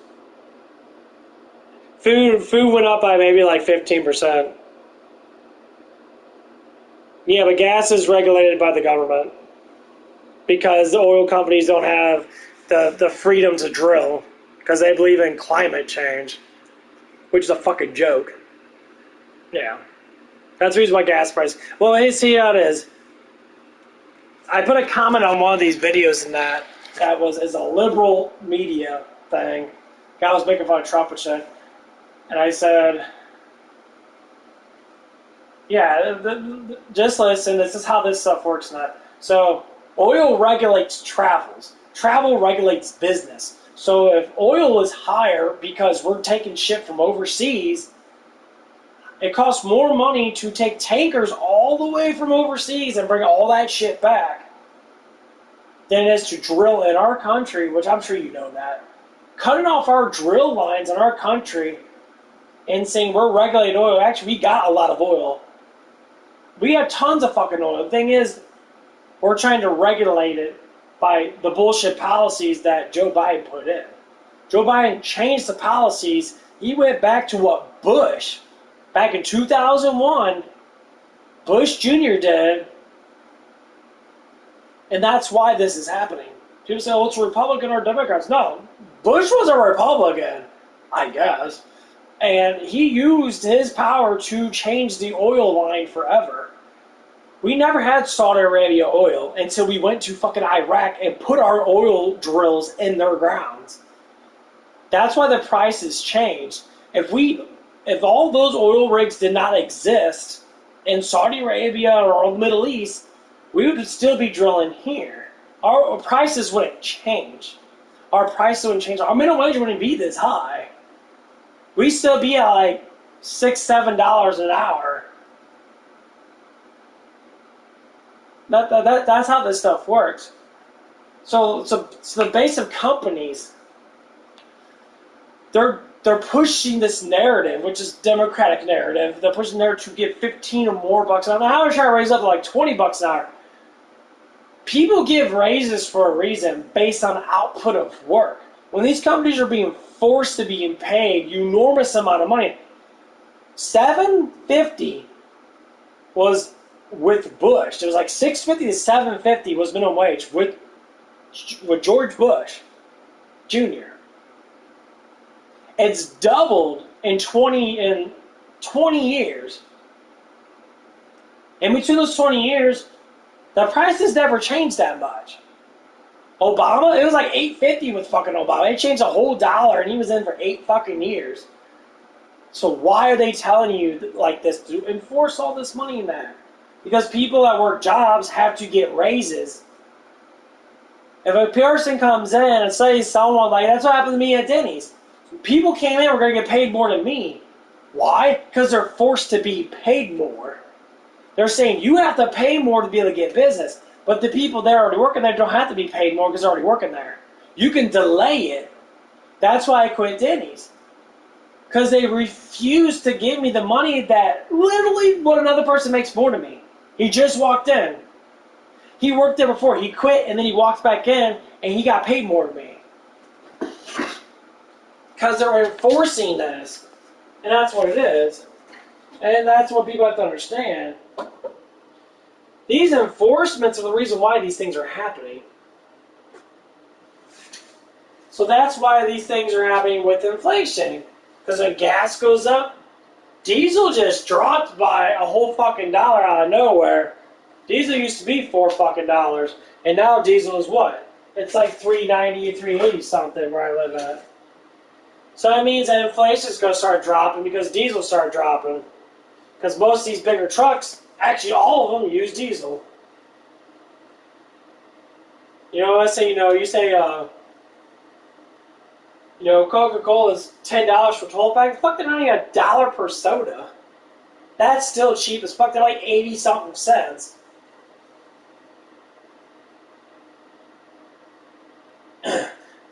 Food went up by maybe like 15%. Yeah, but gas is regulated by the government because the oil companies don't have the freedom to drill because they believe in climate change, which is a fucking joke. Yeah. That's the reason why gas price. Well, hey, see how it is. I put a comment on one of these videos in that is a liberal media thing. Guy was making fun of Trump and shit. And I said, yeah, just listen, this is how this stuff works now. So, oil regulates travels. Travel regulates business. So if oil is higher because we're taking shit from overseas, it costs more money to take tankers all the way from overseas and bring all that shit back than it is to drill in our country, which I'm sure you know that. Cutting off our drill lines in our country and saying we're regulating oil, actually we got a lot of oil. We have tons of fucking oil. The thing is, we're trying to regulate it by the bullshit policies that Joe Biden put in. Joe Biden changed the policies. He went back to what Bush, back in 2001, Bush Jr. did. And that's why this is happening. People say, oh, it's Republican or Democrats. No, Bush was a Republican, I guess. And he used his power to change the oil line forever. We never had Saudi Arabia oil until we went to fucking Iraq and put our oil drills in their grounds. That's why the prices changed. If all those oil rigs did not exist in Saudi Arabia or the Middle East, we would still be drilling here. Our prices wouldn't change. Our prices wouldn't change. Our minimum wage wouldn't be this high. We'd still be at like $6, $7 an hour. That's how this stuff works. So the base of companies, they're they're pushing this narrative, which is Democratic narrative. They're pushing the narrative to give 15 or more bucks an hour. Now, they're trying to raise up to like 20 bucks an hour. People give raises for a reason based on output of work. When these companies are being forced to be paid an enormous amount of money, $7.50 was with Bush. It was like $6.50 to $7.50 was minimum wage with George Bush Jr. It's doubled in 20 years. In between those 20 years, the prices never changed that much. Obama, it was like $8.50 with fucking Obama. It changed a whole dollar, and he was in for 8 fucking years. So why are they telling you like this to enforce all this money in that? Because people that work jobs have to get raises. If a person comes in and says someone like, that's what happened to me at Denny's. People came in, we're going to get paid more than me. Why? Because they're forced to be paid more. They're saying you have to pay more to be able to get business. But the people that are already working there don't have to be paid more because they're already working there. You can delay it. That's why I quit Denny's. Because they refuse to give me the money that literally what another person makes more than me. He just walked in. He worked there before. He quit and then he walked back in and he got paid more than me. Because they're enforcing this. And that's what it is. And that's what people have to understand. These enforcements are the reason why these things are happening. So that's why these things are happening with inflation. Because when gas goes up, diesel just dropped by a whole fucking dollar out of nowhere. Diesel used to be $4 fucking dollars. And now diesel is what? It's like $3.90, $3.80 something where I live at. So that means that inflation is going to start dropping because diesel start dropping. Because most of these bigger trucks, actually all of them, use diesel. You know, let's say, you say, Coca-Cola is $10 for 12 pack. Fuck, they're only $1 per soda. That's still cheap as fuck. They're like 80-something cents.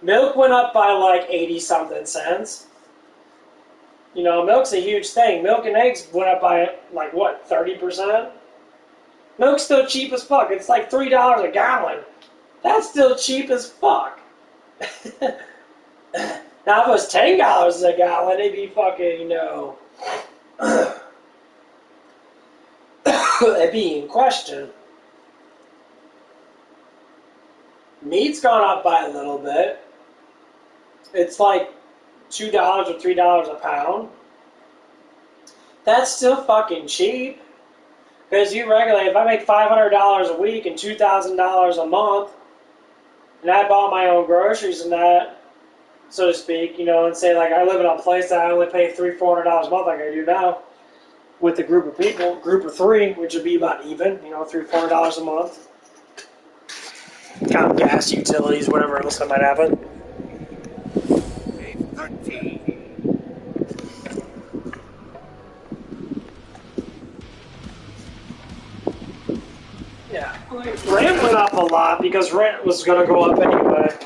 Milk went up by like 80-something cents. Milk's a huge thing. Milk and eggs went up by, like, what, 30%? Milk's still cheap as fuck. It's like $3 a gallon. That's still cheap as fuck. Now, if it was $10 a gallon, it'd be fucking, it'd be in question. Meat's gone up by a little bit. It's like $2 or $3 a pound. That's still fucking cheap. Because you regulate, if I make $500 a week and $2,000 a month, and I bought my own groceries and that, so to speak, and say like I live in a place that I only pay $300-400 a month like I do now, with a group of people, group of 3, which would be about even, $300-400 a month. Count gas, utilities, whatever else that might happen. 13. Yeah, rent went up a lot because rent was going to go up anyway.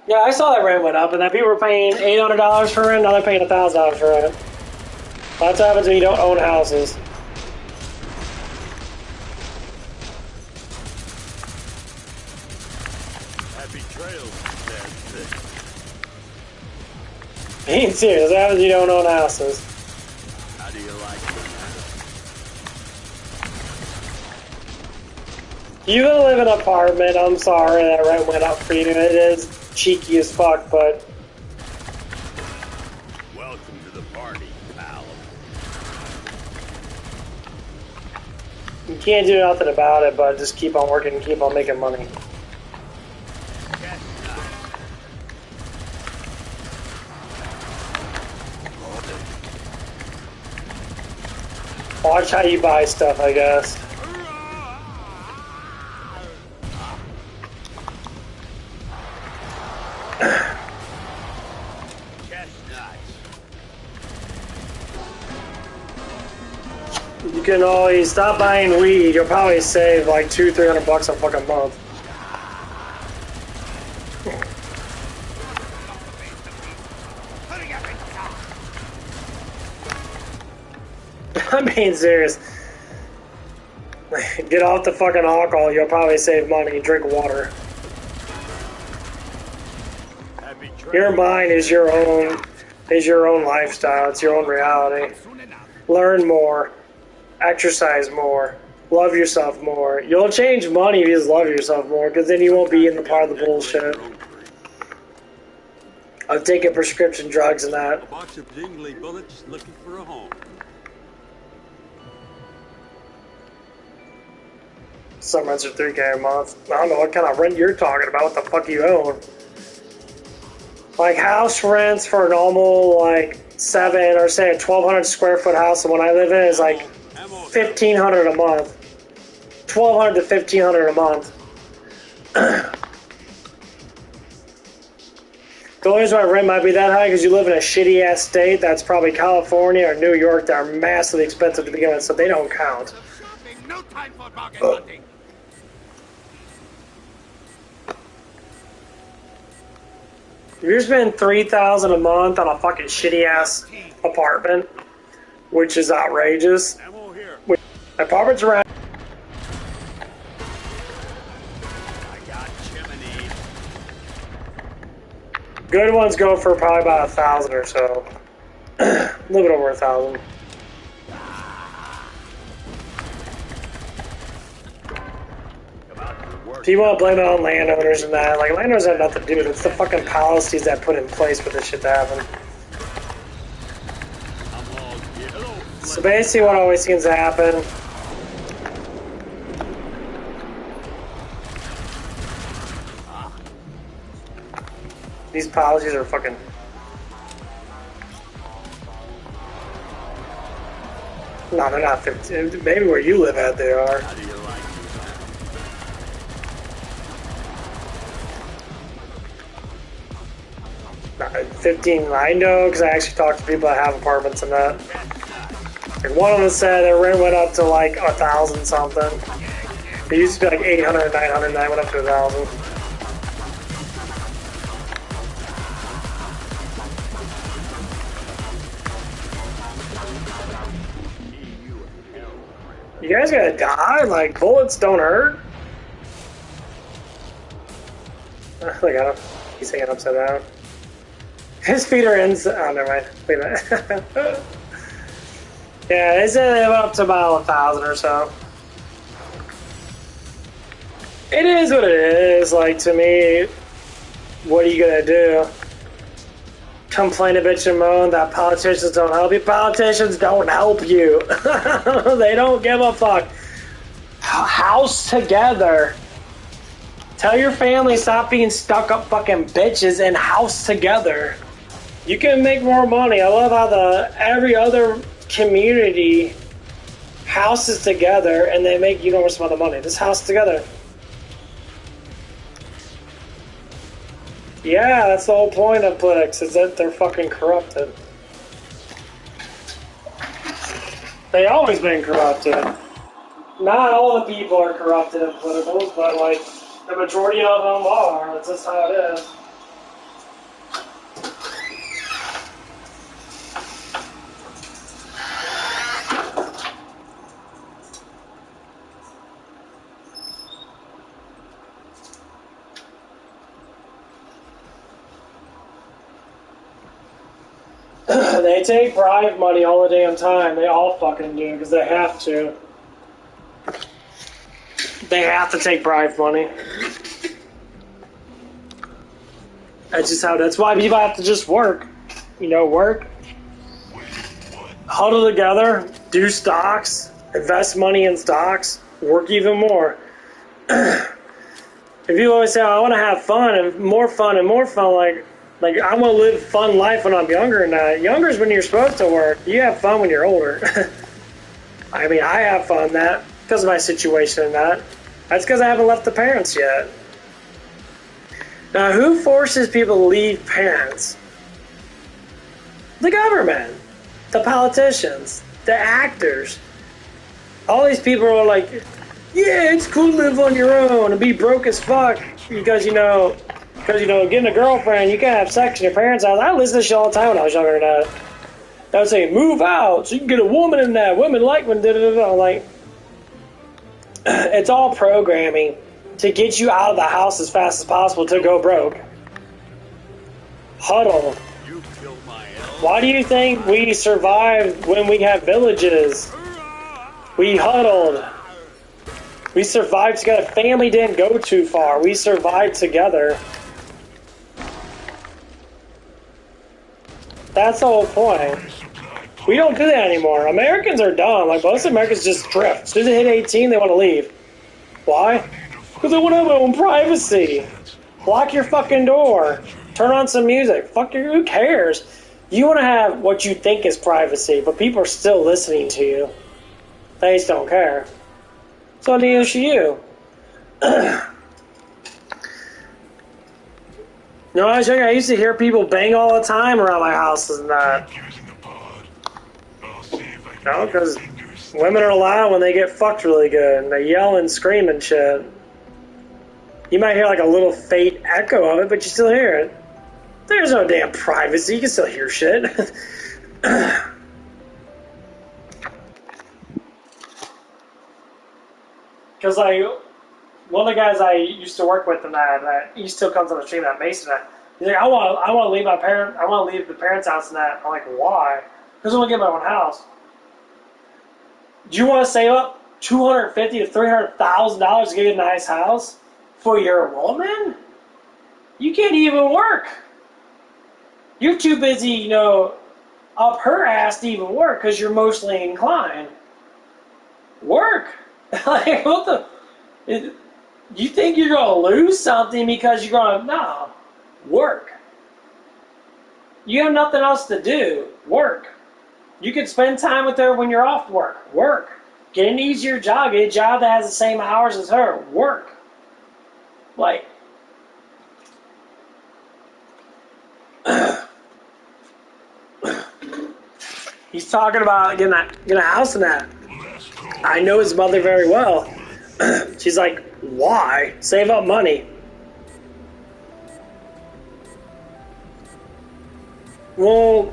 Yeah, I saw that rent went up, and that people were paying $800 for rent, now they're paying $1,000 for rent. That's what happens when you don't own houses. Happy trails, Dad. He ain't serious. What happens when you don't own houses? How do you like it? You gonna live in an apartment, I'm sorry that rent went up for you. It is cheeky as fuck, but... Welcome to the party, pal. You can't do nothing about it, but just keep on working and keep on making money. Watch how you buy stuff, I guess. You can always stop buying weed. You'll probably save like $200-300 a fucking month. I'm being serious. Get off the fucking alcohol. You'll probably save money. Drink water. Happy Your mind is your own lifestyle. It's your own reality. Soon enough. Learn more. Exercise more. Love yourself more. You'll change money if you just love yourself more, because then you won't be in the part of the bullshit of taking prescription drugs and that. A box of jingly bullets looking for a home. Some rents are $3K a month. I don't know what kind of rent you're talking about. What the fuck you own? Like house rents for a normal like 7 or say a 1,200 square foot house, the one I live in is like $1,500 a month. $1,200 to $1,500 a month. The only reason why rent might be that high because you live in a shitty ass state that's probably California or New York that are massively expensive to begin with, so they don't count. Shopping, no time for bargain hunting. If you're spending $3,000 a month on a fucking shitty ass apartment, which is outrageous. Ammo here. Apartments around. I got chimney. Good ones go for probably about 1,000 or so. A little bit over 1,000. People want to blame it on landowners and that. Like, landowners have nothing to do with it. It's the fucking policies that put in place for this shit to happen. So basically what always seems to happen these policies are fucking no, they're not 15. Maybe where you live at they are. How do you like Not 15, I know because I actually talked to people that have apartments and that. Like one of them said their rent went up to like 1,000 something. It used to be like 800, 900, now it went up to 1,000. You guys gonna die? Like, bullets don't hurt? Look at him. He's hanging upside down. His feet are in... Oh, never mind. Wait a minute. Yeah, they said they went up to about 1,000 or so. It is what it is. Like, to me, what are you gonna do? Complain a bitch and moan that politicians don't help you? Politicians don't help you. They don't give a fuck. House together. Tell your family stop being stuck up fucking bitches and house together. You can make more money. I love how every other community houses together and they make enormous amount of money. Just house together. Yeah, that's the whole point of politics, is that they're fucking corrupted. They always been corrupted. Not all the people are corrupted in politicals, but like the majority of them are. That's just how it is. They take bribe money all the damn time. They all fucking do, because they have to. They have to take bribe money. That's just how. That's why people have to just work. You know, work. Huddle together, do stocks, invest money in stocks, work even more. If you always say, oh, I want to have fun and more fun and more fun, like I want to live a fun life when I'm younger. And younger is when you're supposed to work. You have fun when you're older. I mean, I have fun that because of my situation and that. That's because I haven't left the parents yet. Now, who forces people to leave parents? The government, the politicians, the actors. All these people are like, yeah, it's cool to live on your own and be broke as fuck because, you know, getting a girlfriend, you can't have sex in your parents' house. I listened to this shit all the time when I was younger than that. that would say, move out so you can get a woman in that. Women like when da-da-da-da. Like, it's all programming to get you out of the house as fast as possible to go broke. Huddle. You killed my elf. Why do you think we survived when we had villages? We huddled. We survived together. Family didn't go too far. We survived together. That's the whole point. We don't do that anymore. Americans are dumb. Like, most Americans just drift. As soon as they hit 18, they want to leave. Why? Because they want to have their own privacy. Lock your fucking door. Turn on some music. Fuck you. Who cares? You want to have what you think is privacy, but people are still listening to you. They just don't care. So the issue you. You know, when I was younger, I used to hear people bang all the time around my house and that. No, because women are loud when they get fucked really good, and they yell and scream and shit. You might hear like a little faint echo of it, but you still hear it. There's no damn privacy. You can still hear shit. Because like, one of the guys I used to work with, and that he still comes on the stream, that Mason. He's like, I want to leave the parents' house, and that. I'm like, why? Because I want to get my own house. Do you want to save up $250,000 to $300,000 to get a nice house for your woman? You can't even work. You're too busy, you know, up her ass to even work because you're emotionally inclined. Work. Like, what the? You think you're going to lose something because you're going to... No. Work. You have nothing else to do. Work. You can spend time with her when you're off work. Work. Get an easier job. Get a job that has the same hours as her. Work. Like... He's talking about getting a house and that. I know his mother very well. She's like, why? Save up money. Well,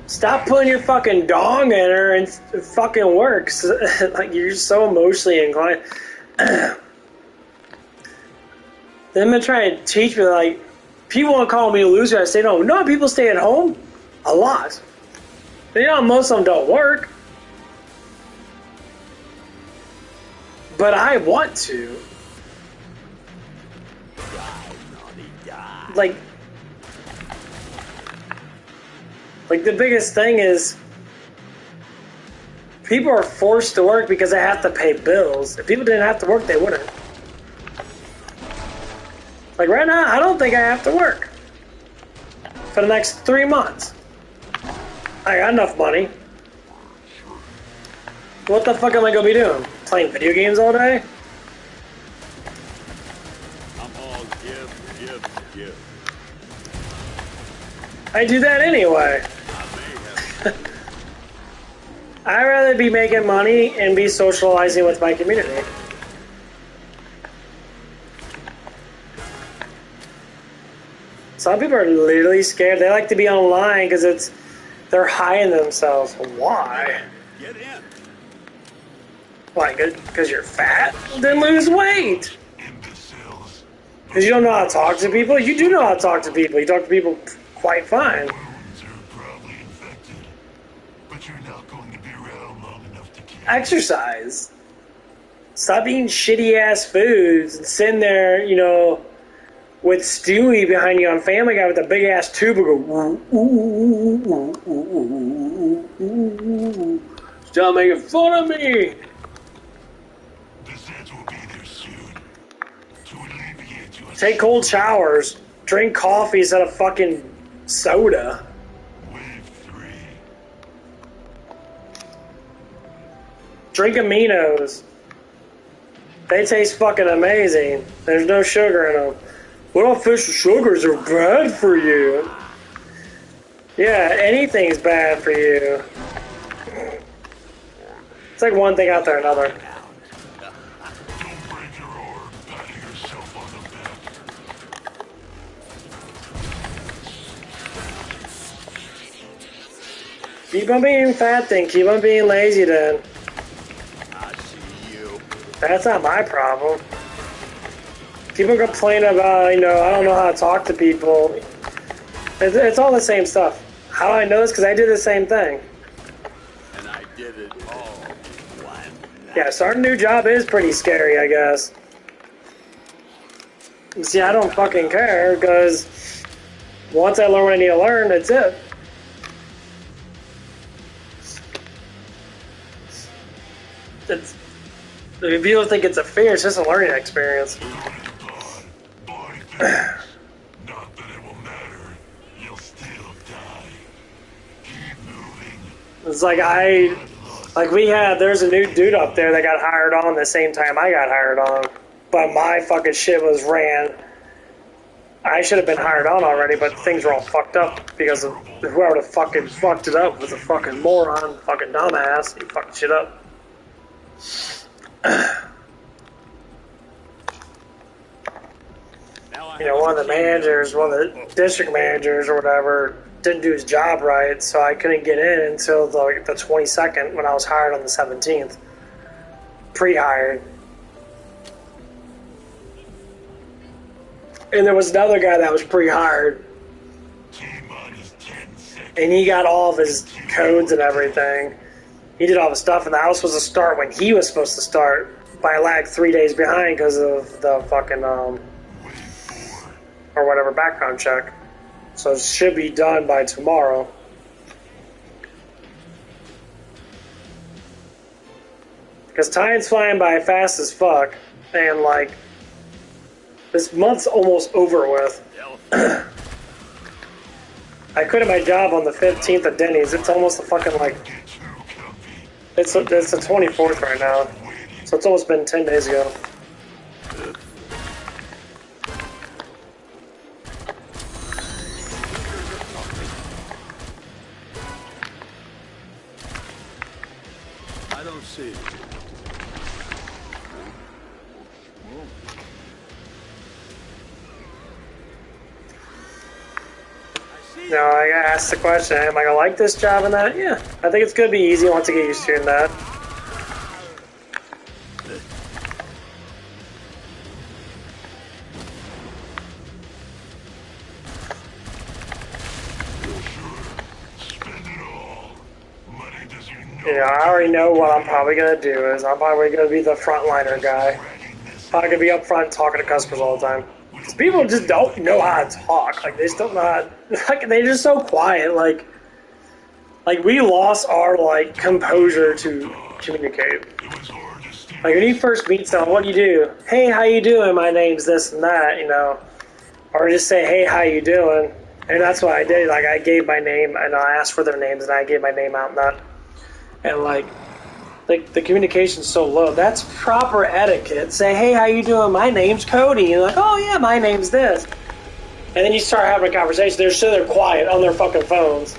stop putting your fucking dong in her and it fucking works. Like, you're so emotionally inclined. Then they're trying to teach me, like, people want to call me a loser. I say, no, people stay at home a lot. You know, most of them don't work. But I want to. Like the biggest thing is people are forced to work because they have to pay bills. If people didn't have to work, they wouldn't. Like right now, I don't think I have to work for the next 3 months. I got enough money. What the fuck am I gonna be doing? Playing video games all day? I'm all give. I do that anyway. I'd rather be making money and be socializing with my community. Some people are literally scared. They like to be online because they're hiding themselves. Why? Get in. Why? Because you're fat? Then lose weight. Because you don't know how to talk to people? You do know how to talk to people. You talk to people quite fine. Exercise. Stop eating shitty ass foods and sitting there, you know, with Stewie behind you on Family Guy with a big ass tube and go, ooh. Stop making fun of me. Take cold showers. Drink coffee instead of fucking soda. Drink aminos. They taste fucking amazing. There's no sugar in them. What artificial sugars are bad for you? Yeah, anything's bad for you. It's like one thing after another. Keep on being fat then. Keep on being lazy then. I see you. That's not my problem. People complain about, I don't know how to talk to people. It's all the same stuff. How do I know this? Because I did the same thing. And I did it all one night. Yeah, starting a new job is pretty scary, I guess. See, I don't fucking care, because once I learn what I need to learn, that's it. It's, if people think it's a fear, it's just a learning experience. Not that it will matter. You'll still die. Keep moving. It's like there's a new dude up there that got hired on the same time I got hired on. But my fucking shit was ran. I should have been hired on already, but things were all fucked up because of whoever the fucking fucked it up was a fucking moron, fucking dumbass. He fucked shit up. One of the managers, one of the district managers or whatever, didn't do his job right, so I couldn't get in until the 22nd when I was hired on the 17th. Pre-hired. And there was another guy that was pre-hired. And he got all of his codes and everything. He did all the stuff, and I was supposed to start when he was supposed to start. But I lagged 3 days behind because of the fucking, or whatever, background check. So it should be done by tomorrow. Because time's flying by fast as fuck. And, like, this month's almost over with. I quit my job on the 15th at Denny's. It's almost the fucking, like... It's the 24th right now. So it's almost been 10 days ago. I don't see it. Now I gotta ask the question, am I gonna like this job and that? Yeah, I think it's gonna be easy once I get used to it and that. Yeah, I already know what I'm probably gonna do is I'm probably gonna be the frontliner guy. Probably gonna be up front talking to customers all the time. Because people just don't know how to talk. Like, they just don't know how to, like, they're just so quiet. Like we lost our, like, composure to communicate. Like, when you first meet someone, what do you do? Hey, how you doing? My name's this and that, Or just say, hey, how you doing? And that's what I did. Like, I gave my name, and I asked for their names, and I gave my name out and that. And, like the communication's so low. That's proper etiquette. Say, hey, how you doing? My name's Cody. And you're like, oh, yeah, my name's this. And then you start having a conversation. They're quiet on their fucking phones.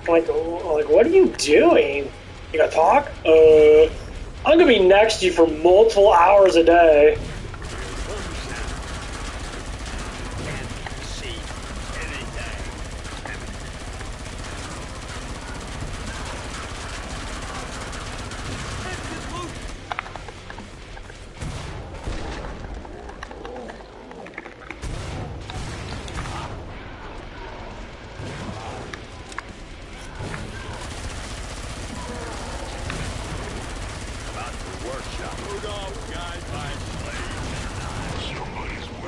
I'm like, what are you doing? You gonna talk? I'm gonna be next to you for multiple hours a day.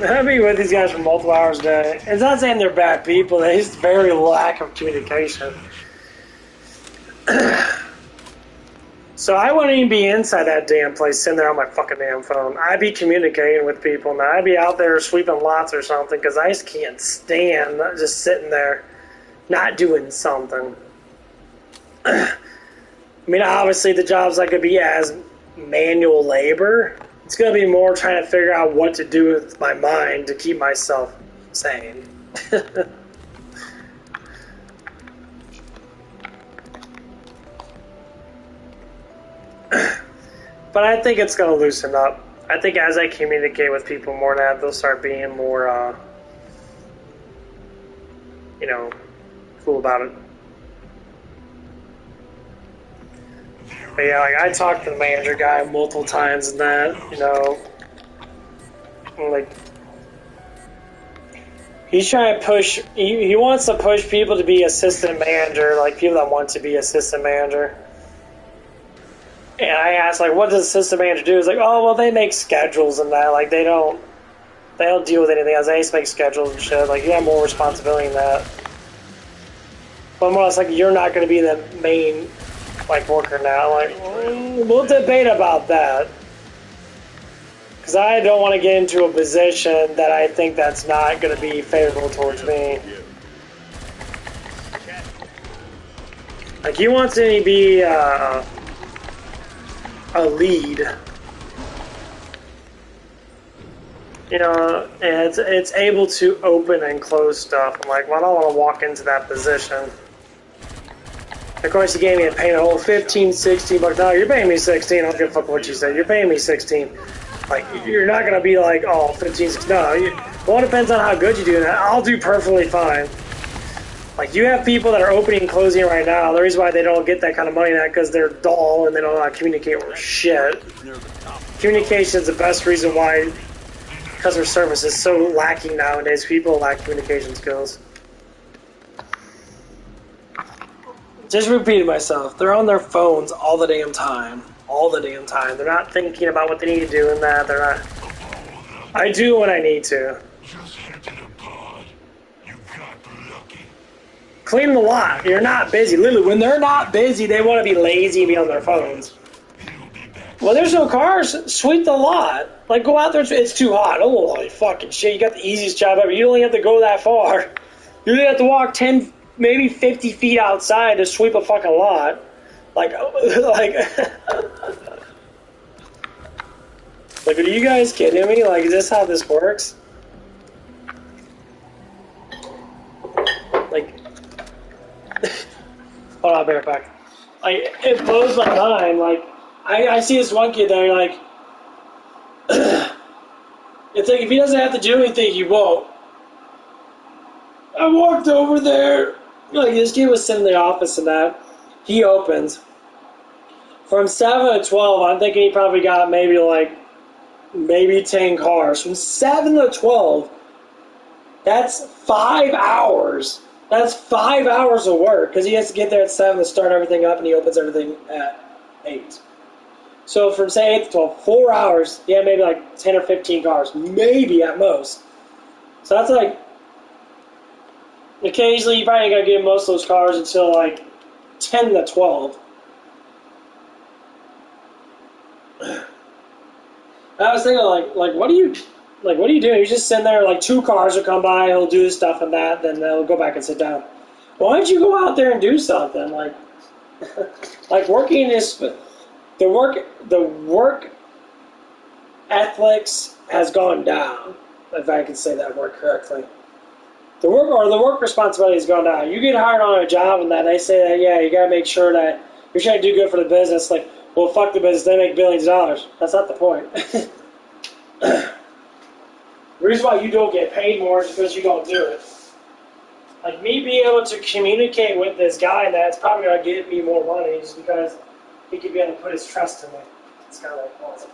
I've been with these guys for multiple hours a day. It's not saying they're bad people, they just very lack of communication. So I wouldn't even be inside that damn place sitting there on my fucking damn phone. I'd be communicating with people, and I'd be out there sweeping lots or something, because I just can't stand just sitting there not doing something. I mean, obviously the jobs I could be as manual labor. It's going to be more trying to figure out what to do with my mind to keep myself sane. But I think it's going to loosen up. I think as I communicate with people more now, they'll start being more, cool about it. But yeah, like I talked to the manager guy multiple times and that, you know, like he's trying to push. He wants to push people to be assistant manager, like people that want to be assistant manager. And I asked, like, what does assistant manager do? It's like, oh, well, they make schedules and that. Like, they don't deal with anything else. They just make schedules and shit. Like, you have more responsibility in that. But more or less, like, you're not going to be the main, like, worker now. Like, we'll debate about that. Because I don't want to get into a position that I think that's not going to be favorable towards me. Like, he wants to be a lead. You know, and it's able to open and close stuff. I'm like, well, I don't want to walk into that position. Of course, he gave me a payment, oh, 15, 16 bucks. No, you're paying me 16. I don't give a fuck what you say. You're paying me 16. Like, you're not going to be like, oh, 15, 16. No, well, it depends on how good you do. And I'll do perfectly fine. Like, you have people that are opening and closing right now. The reason why they don't get that kind of money is because they're dull and they don't know how to communicate with shit. Communication is the best reason why customer service is so lacking nowadays. People lack communication skills. Just repeating myself. They're on their phones all the damn time. All the damn time. They're not thinking about what they need to do in that. They're not. I do when I need to. Just head to the pod. You got lucky. Clean the lot. You're not busy. Literally, when they're not busy, they want to be lazy and be on their phones. Well, there's no cars. Sweep the lot. Like, go out there. It's too hot. Oh, holy fucking shit. You got the easiest job ever. You only have to go that far. You only have to walk 10, maybe 50 feet outside to sweep a fucking lot. Like, like, like, are you guys kidding me? Like, is this how this works? Like, hold on, I'll be right back. Like, it blows my mind. Like, I see this one kid there, like, it's like if he doesn't have to do anything, he won't. I walked over there, like, this kid was sitting in the office and that. He opens. From 7 to 12, I'm thinking he probably got maybe 10 cars. From 7 to 12, that's 5 hours. That's 5 hours of work, because he has to get there at 7 to start everything up, and he opens everything at 8. So from, say, 8 to 12, 4 hours, yeah, maybe like 10 or 15 cars, maybe at most. So that's like, occasionally you probably ain't going to get most of those cars until like 10 to 12. I was thinking, like, what are you doing? You're just sitting there, like, 2 cars will come by, he'll do this stuff and that, then they'll go back and sit down. Why don't you go out there and do something? Like, like working is, the work ethics has gone down, if I can say that word correctly. The work responsibility has gone down. You get hired on a job and that they say that, yeah, you gotta make sure that you're trying to do good for the business. Like, well, fuck the business, they make billions of dollars. That's not the point. The reason why you don't get paid more is because you don't do it. Like, me being able to communicate with this guy, that's probably gonna get me more money just because he could be able to put his trust in me. It's kind of like awesome.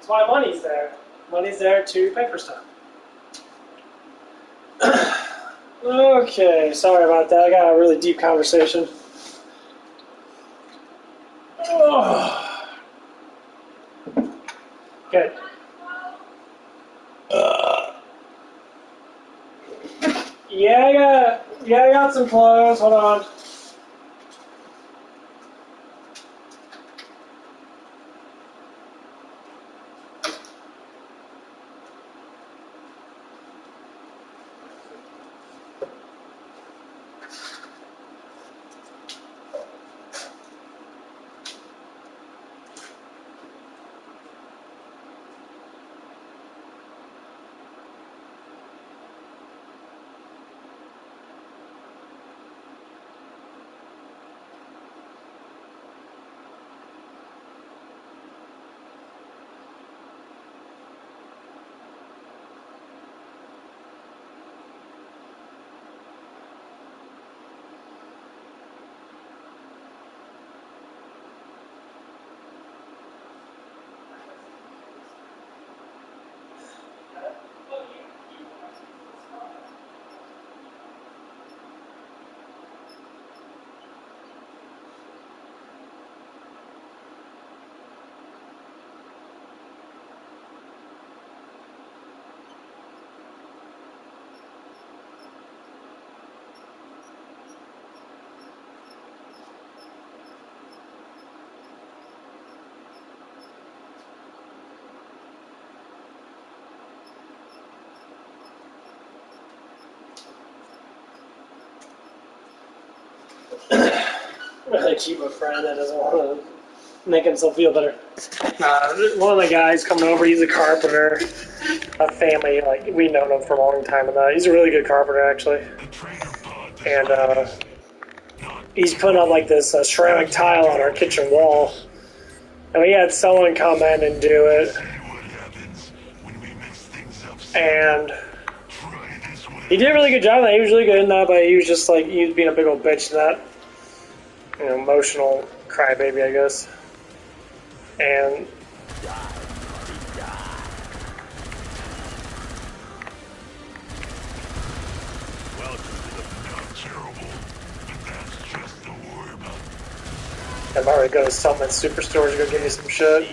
why money's there. Money's there to pay for stuff. Okay, sorry about that. I got a really deep conversation. Oh. Good. Yeah, I got some clothes. Hold on. I keep a friend that doesn't want to make himself feel better. One of the guys coming over, he's a carpenter. A family, like, we've known him for a long time. And he's a really good carpenter, actually. And he's putting up, like, this ceramic tile on our kitchen wall. And we had someone come in and do it. And he did a really good job. He was really good in that, but he was just, like, he was being a big old bitch in that. You know, emotional crybaby, I guess. And I'm already going to Summit Superstore to go get you some shit.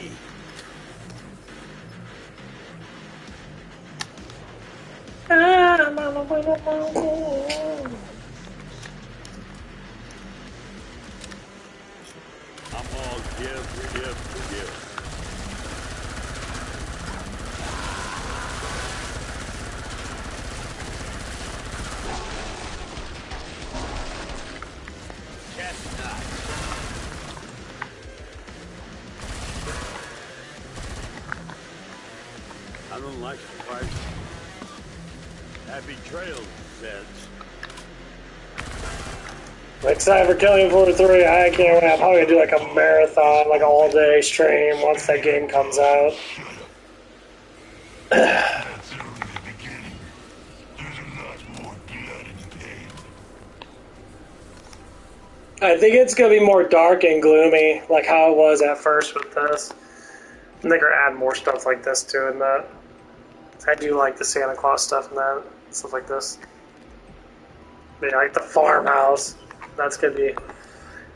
I don't like the fight. That betrayal says. Next time for Killing Floor 3, I can't wait. I'm probably gonna do like a marathon, like an all-day stream once that game comes out. That's only the beginning. There's a lot more blood and pain. I think it's gonna be more dark and gloomy, like how it was at first with this. I think they're adding more stuff like this too in that. I do like the Santa Claus stuff and that, stuff like this. But yeah, like the farmhouse, that's gonna be.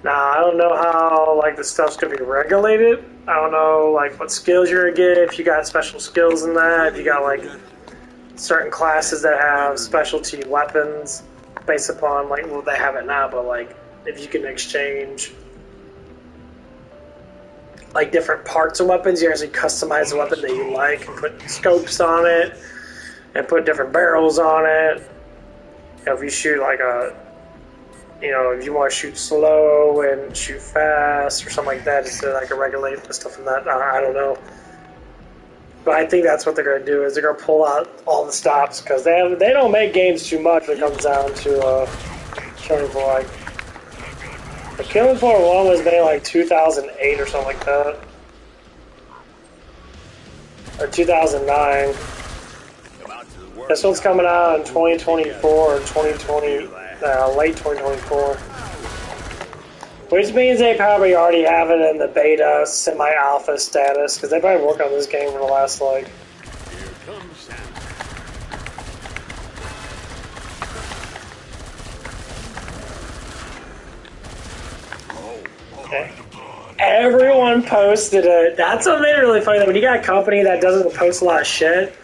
Now I don't know how like the stuff's gonna be regulated. I don't know like what skills you're gonna get if you got special skills in that. If you got like certain classes that have specialty weapons based upon like well they have it now, but like if you can exchange like different parts of weapons, you actually customize the weapon that you like and put scopes on it and put different barrels on it. You know, if you shoot like a, you know, if you want to shoot slow and shoot fast or something like that, instead of like a regulate the stuff from that, I don't know. But I think that's what they're going to do is they're going to pull out all the stops because they don't make games too much when it comes down to Killing Floor. Like, the Killing Floor 1 was made like 2008 or something like that. Or 2009. This one's coming out in 2024 or 2020, late 2024. Which means they probably already have it in the beta, semi-alpha status, because they probably worked on this game for the last, like... Here comes Santa. Okay. Everyone posted it. That's what made it really funny, though. When you got a company that doesn't post a lot of shit,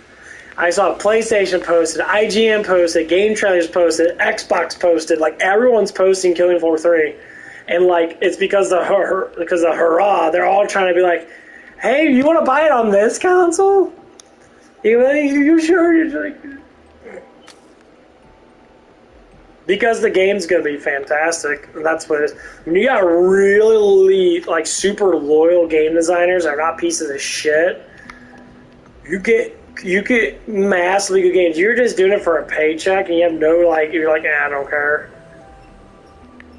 I saw PlayStation posted, IGN posted, Game Trailers posted, Xbox posted, like, everyone's posting Killing Floor 3. And, like, it's because of hurrah, they're all trying to be like, hey, you want to buy it on this console? You sure? You're like... Because the game's going to be fantastic. And that's what it is. When you got really, like, super loyal game designers that are not pieces of shit, you get massively good games. You're just doing it for a paycheck, and you have no, like, you're like, I don't care.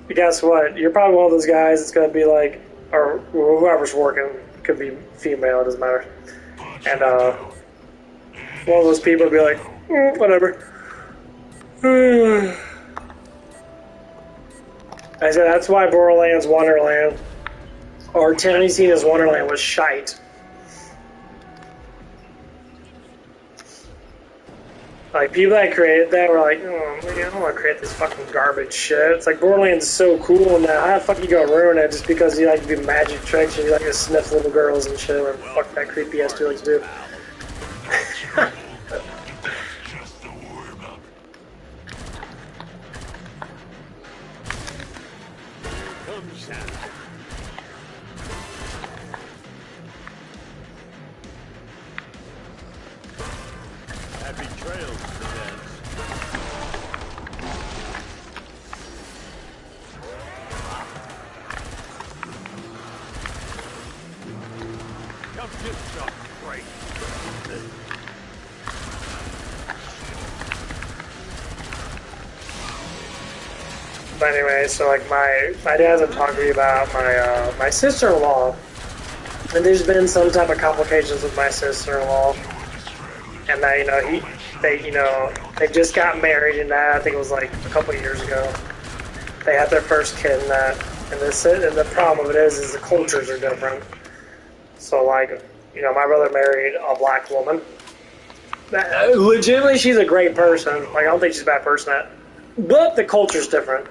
But guess what? You're probably one of those guys that's going to be like, or whoever's working, could be female, it doesn't matter. And one of those people would be like, whatever. I said that's why Borderlands Wonderland, or Tennessee's Wonderland, was shite. Like, people that created that were like, oh, man, I don't want to create this fucking garbage shit. It's like, Borderlands is so cool now. How the fuck you gonna ruin it just because you like to do magic tricks and you like to sniff little girls and shit? Or fuck that creepy ass dude likes to do. Just the warm up. Here comes Santa. Happy trails, Vince. Come get some great. But anyway, so like my dad's been talking to me about my sister-in-law, and there's been some type of complications with my sister-in-law, and that they just got married, and that I think it was like a couple of years ago. They had their first kid, and the problem of it is the cultures are different. So like, my brother married a black woman. Legitimately, she's a great person. Like, I don't think she's a bad person. But the culture's different.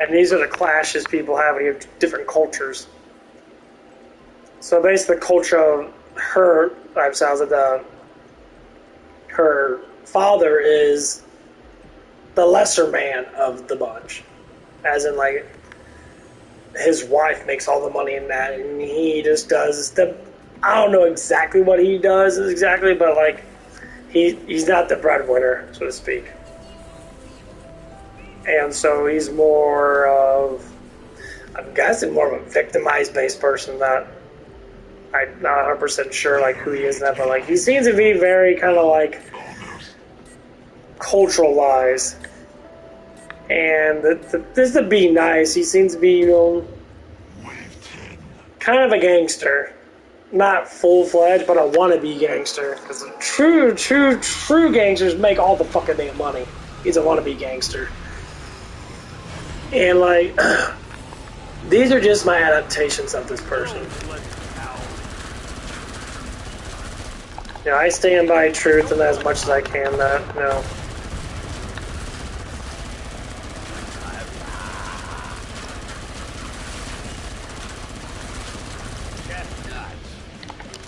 And these are the clashes people have when you have different cultures. So basically, the culture of her lifestyle is that her father is the lesser man of the bunch. As in, like, his wife makes all the money in that, and he just does I don't know exactly what he does exactly, but, like, he's not the breadwinner, so to speak. And so he's more of, I'm guessing, more of a victimized-based person. I'm not 100% sure, like, who he is in that, but, like, he seems to be very kind of, like, cultural-wise. And this to be nice, he seems to be, kind of a gangster. Not full-fledged, but a wannabe gangster. Because true gangsters make all the fucking damn money. He's a wannabe gangster. And, like, these are just my adaptations of this person. I stand by truth and as much as I can,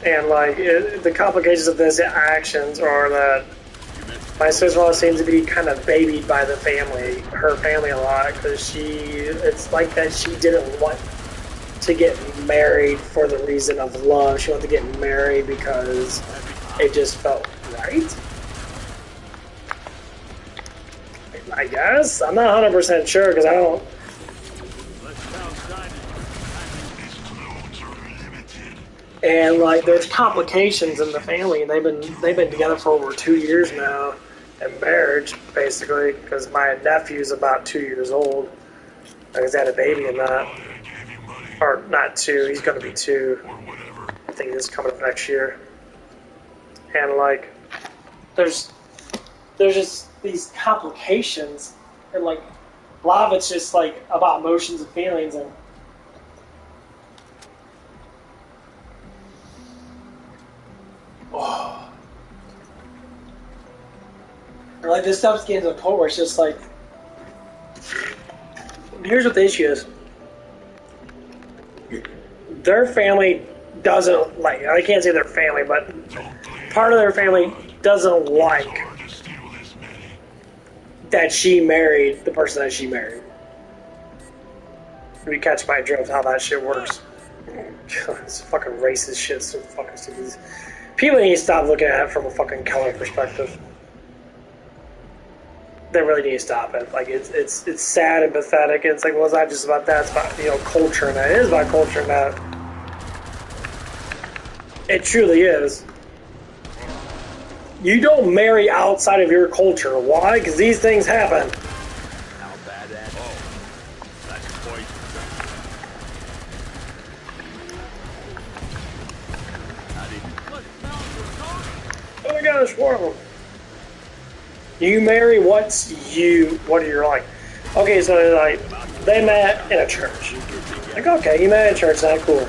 And, like, the complications of this actions are that my sister-in-law seems to be kind of babied by the family, her family a lot, because it's like that she didn't want to get married for the reason of love. She wanted to get married because it just felt right. I guess. I'm not 100% sure, because I don't... And, like, there's complications in the family, and they've been together for over 2 years now, in marriage, basically, because my nephew's about 2 years old. Like, he's had a baby in that. Or, not 2, he's going to be 2. I think this is coming up next year. And, like, there's just these complications, and, like, A lot of it's just like about emotions and feelings and. Oh. Like this stuff's getting to the point where it's just like. Here's what the issue is. Their family doesn't like. I can't say their family, but part of their family doesn't like that she married the person that she married. If you catch my drift, how that shit works. It's fucking racist shit. So fucking stupid. People need to stop looking at it from a fucking color perspective. They really need to stop it. Like it's sad and pathetic. And it's like, well, it's not just about that. It's about culture and that. It is about culture and that. It truly is. You don't marry outside of your culture. Why? Because these things happen. How bad that? Oh, that's poison. Oh my gosh, one of them. You marry what you're like. Okay, so like they met in a church. Like, okay, you met in a church, that's cool.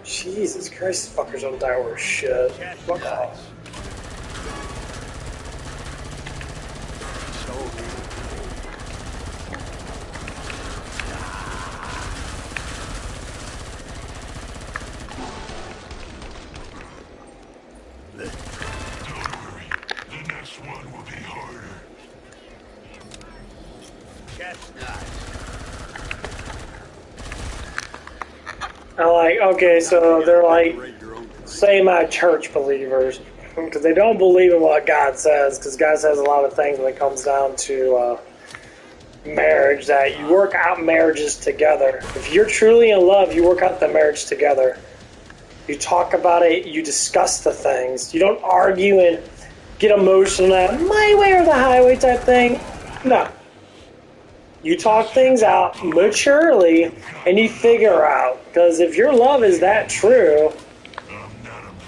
Jesus Christ, fuckers don't die worth shit. Fuck off. Okay, so they're like, say my church believers, because they don't believe in what God says, because God says a lot of things when it comes down to marriage, that you work out marriages together. If you're truly in love, you work out the marriage together. You talk about it, you discuss the things. You don't argue and get emotional, my way or the highway type thing. No. You talk things out maturely, and you figure out. Because if your love is that true,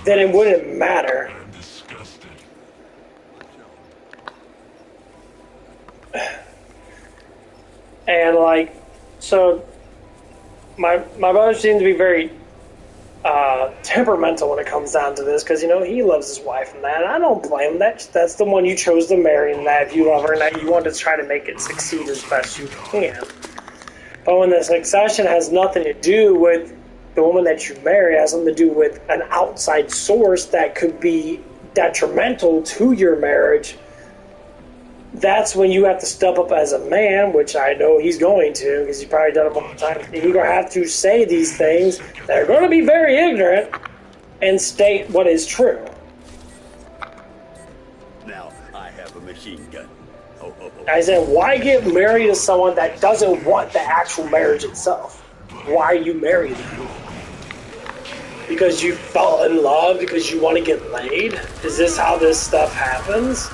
then it wouldn't matter. And like, so my brother seems to be very temperamental when it comes down to this, because he loves his wife and that, and I don't blame him. That's the one you chose to marry, and that if you love her and that you want to try to make it succeed as best you can. But when the succession has nothing to do with the woman that you marry, it has something to do with an outside source that could be detrimental to your marriage, that's when you have to step up as a man, which I know he's going to, because he's probably done it multiple times. And you're going to have to say these things that are going to be very ignorant and state what is true. Now I have a machine gun. I said, why get married to someone that doesn't want the actual marriage itself? Why are you married them? Because you fell in love? Because you want to get laid? Is this how this stuff happens?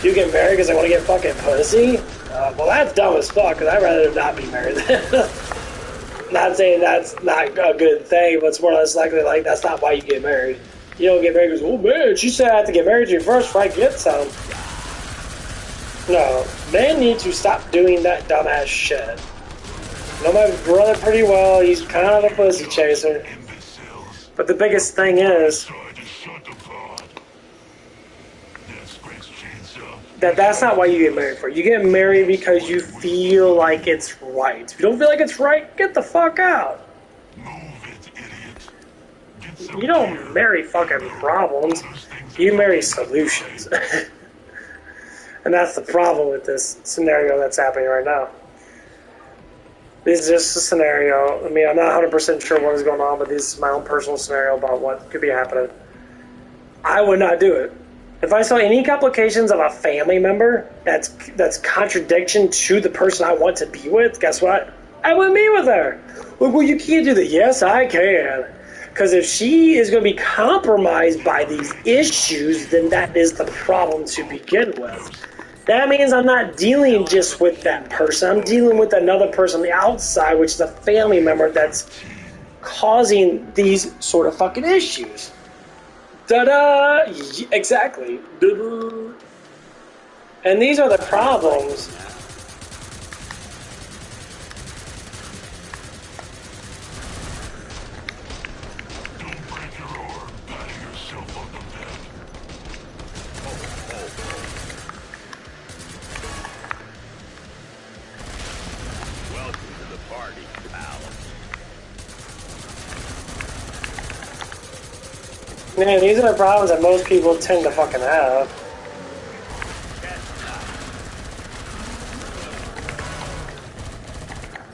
You get married because I want to get fucking pussy? Well, that's dumb as fuck, because I'd rather not be married. Not saying that's not a good thing, but it's more or less likely like that's not why you get married. You don't get married because, oh man, she said I have to get married to you first before I get some. No, men need to stop doing that dumbass shit. I know my brother pretty well, he's kind of a pussy chaser. But the biggest thing is that's not why you get married for. You get married because you feel like it's right. If you don't feel like it's right, get the fuck out. You don't marry fucking problems. You marry solutions. And that's the problem with this scenario that's happening right now. This is just a scenario. I mean, I'm not 100% sure what is going on, but this is my own personal scenario about what could be happening. I would not do it. If I saw any complications of a family member that's contradiction to the person I want to be with, guess what? I wouldn't be with her. Well, you can't do that. Yes, I can. Because if she is going to be compromised by these issues, then that is the problem to begin with. That means I'm not dealing just with that person. I'm dealing with another person on the outside, which is a family member that's causing these sort of fucking issues. Da-da! Exactly. Da-da. And these are the problems. Don't break your arm patting yourself on the back. Welcome to the party, pal. Man, these are the problems that most people tend to fucking have.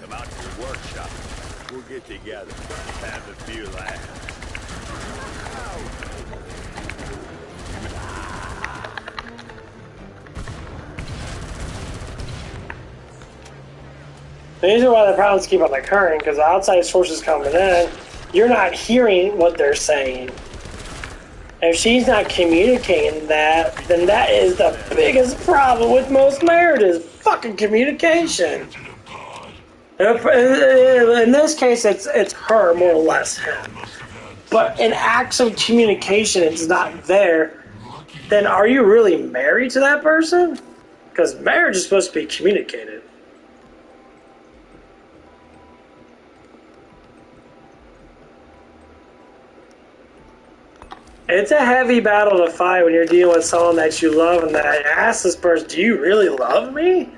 Come out to the workshop. We'll get together. Have a few laughs. These are why the problems keep on occurring, because the outside sources coming in, you're not hearing what they're saying. If she's not communicating that, then that is the biggest problem with most marriages. Fucking communication. In this case, it's her, more or less him. But in acts of communication, it's not there. Then are you really married to that person? Because marriage is supposed to be communicated. It's a heavy battle to fight when you're dealing with someone that you love and that I ask this person, do you really love me?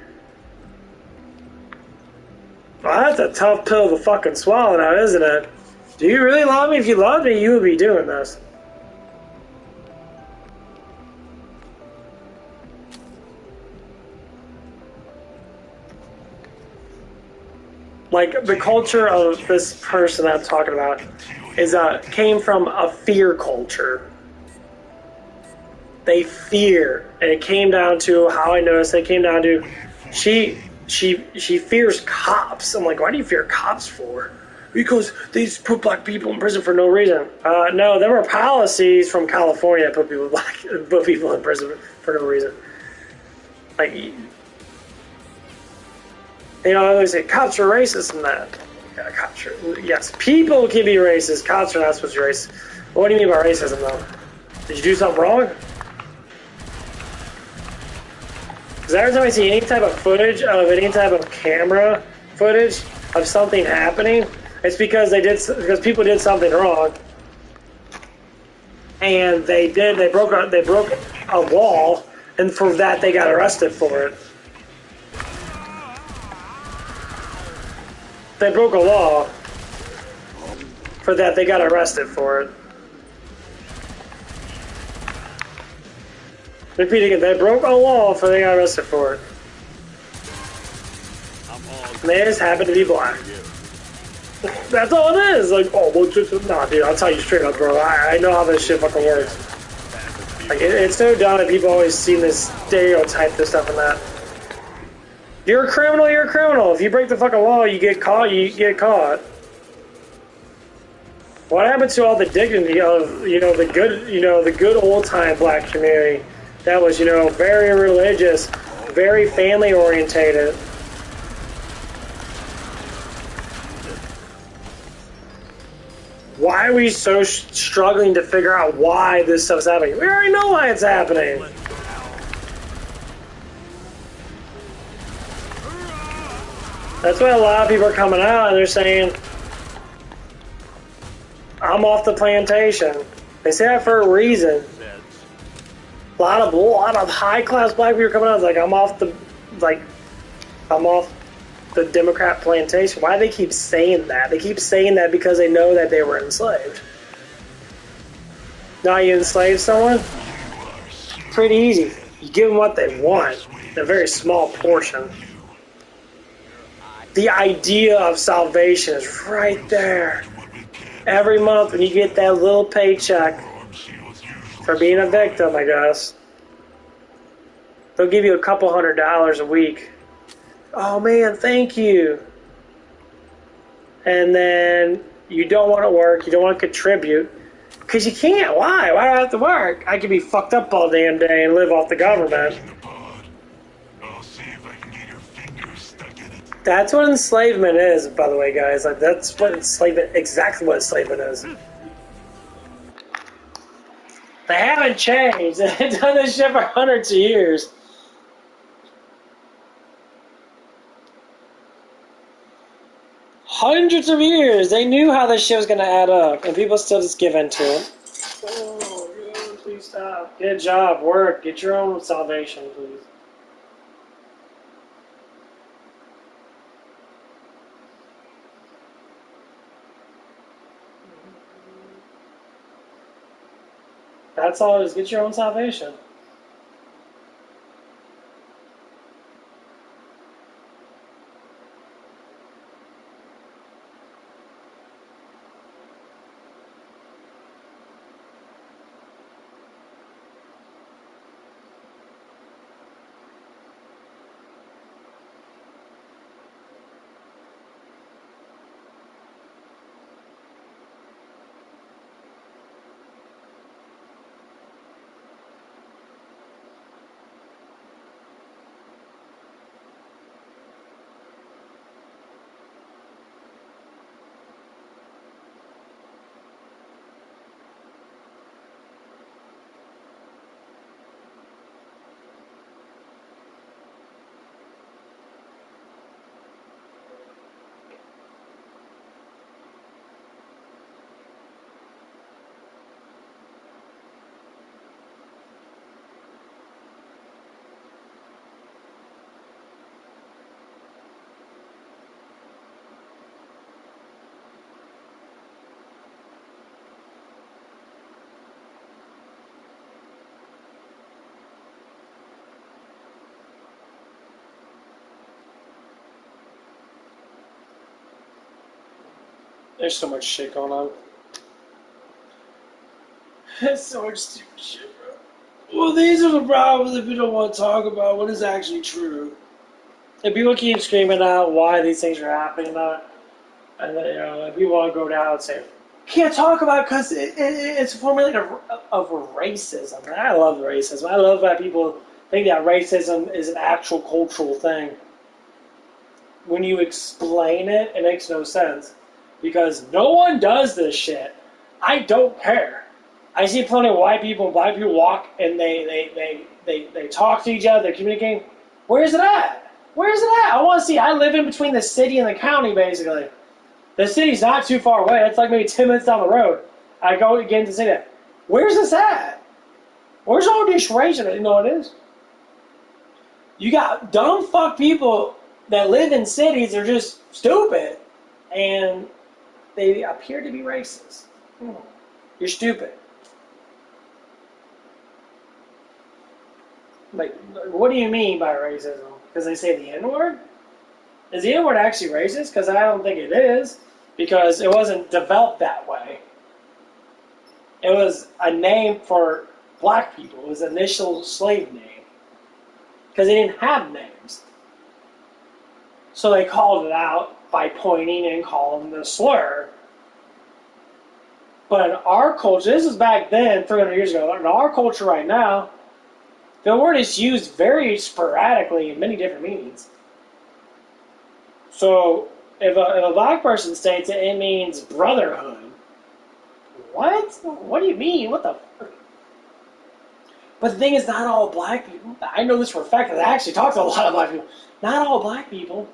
Well, that's a tough pill to fucking swallow now, isn't it? Do you really love me? If you loved me, you would be doing this. Like, the culture of this person I'm talking about is came from a fear culture. They fear, and it came down to how I noticed. It came down to she fears cops. I'm like, why do you fear cops for? Because they just put black people in prison for no reason. No, there were policies from California that put people in prison for no reason. Like, you know, they say cops are racist and that. Yeah, cops are, yes, people can be racist. Cops are not supposed to be racist. What do you mean by racism, though? Did you do something wrong? Because every time I see any type of footage of any type of camera footage of something happening, it's because people did something wrong, and they broke a wall, and for that they got arrested for it. They broke a law. For that, they got arrested for it. Repeat again. They broke a law, for they got arrested for it. And they just happened to be black. That's all it is. Like, oh, well, just nah, dude. I'll tell you straight up, bro. I know how this shit fucking works. Like, it's so dumb that people always see this stereotype, this stuff and that. You're a criminal, you're a criminal. If you break the fucking law, you get caught, you get caught. What happened to all the dignity of, the good old-time black community that was, very religious, very family-orientated? Why are we so struggling to figure out why this stuff's happening? We already know why it's happening. That's why a lot of people are coming out and they're saying, I'm off the plantation. They say that for a reason. A lot of high-class black people are coming out like, I'm off the Democrat plantation. Why do they keep saying that? They keep saying that because they know that they were enslaved. Now you enslave someone? Pretty easy. You give them what they want. A very small portion. The idea of salvation is right there. Every month when you get that little paycheck for being a victim, I guess, they'll give you a couple $100 a week. Oh man, thank you. And then you don't want to work, you don't want to contribute, because you can't. Why? Why do I have to work? I could be fucked up all damn day and live off the government. That's what enslavement is, by the way, guys. Like, that's what enslavement, exactly what enslavement is. They haven't changed. They've done this shit for hundreds of years. Hundreds of years. They knew how this shit was going to add up, and people still just give in to it. Oh, God, please stop. Get a job, work, get your own salvation, please. That's all it is. Get your own salvation. There's so much shit going on. There's so much stupid shit, bro. Well, these are the problems that we don't want to talk about. What is actually true? And people keep screaming out why these things are happening, and you know, people want to go down and say, "Can't talk about it because it's a formulation of racism." And I love racism. I love that people think that racism is an actual cultural thing. When you explain it, it makes no sense. Because no one does this shit. I don't care. I see plenty of white people and black people walk and they talk to each other, they're communicating. Where's it at? Where's it at? I want to see. I live in between the city and the county, basically. The city's not too far away. It's like maybe 10 minutes down the road. I go again to say that. Where's this at? Where's all this racism? You know what it is? You got dumb fuck people that live in cities. They're just stupid. And they appear to be racist. You're stupid. Like, what do you mean by racism? Because they say the N-word? Is the N-word actually racist? Because I don't think it is. Because it wasn't developed that way. It was a name for black people. It was an initial slave name. Because they didn't have names. So they called it out by pointing and calling the slur. But in our culture, this was back then, 300 years ago, in our culture right now, the word is used very sporadically in many different meanings. So, if a black person states it, it means brotherhood. What? What do you mean? What the fuck? But the thing is, not all black people, I know this for a fact, because I actually talked to a lot of black people, not all black people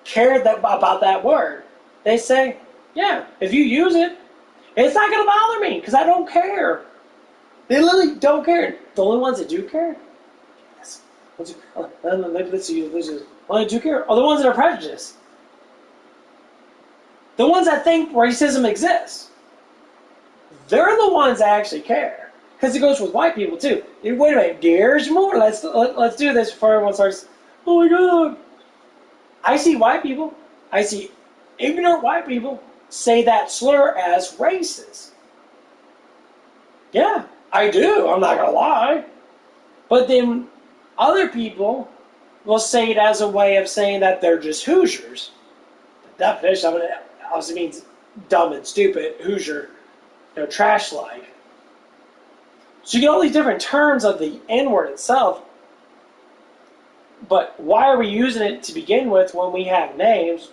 care about that word. They say, yeah, if you use it, it's not going to bother me because I don't care. They literally don't care. The only ones that do care, yes. Let's use only do care are the ones that are prejudiced. The ones that think racism exists. They're the ones that actually care. Because it goes with white people too. Wait a minute, there's more. Let's do this before everyone starts. Oh my god. I see white people. I see ignorant white people say that slur as racist. Yeah, I do. I'm not gonna lie. But then other people will say it as a way of saying that they're just Hoosiers. The definition of it obviously means dumb and stupid. Hoosier, trash-like. So you get all these different terms of the N-word itself. But why are we using it to begin with when we have names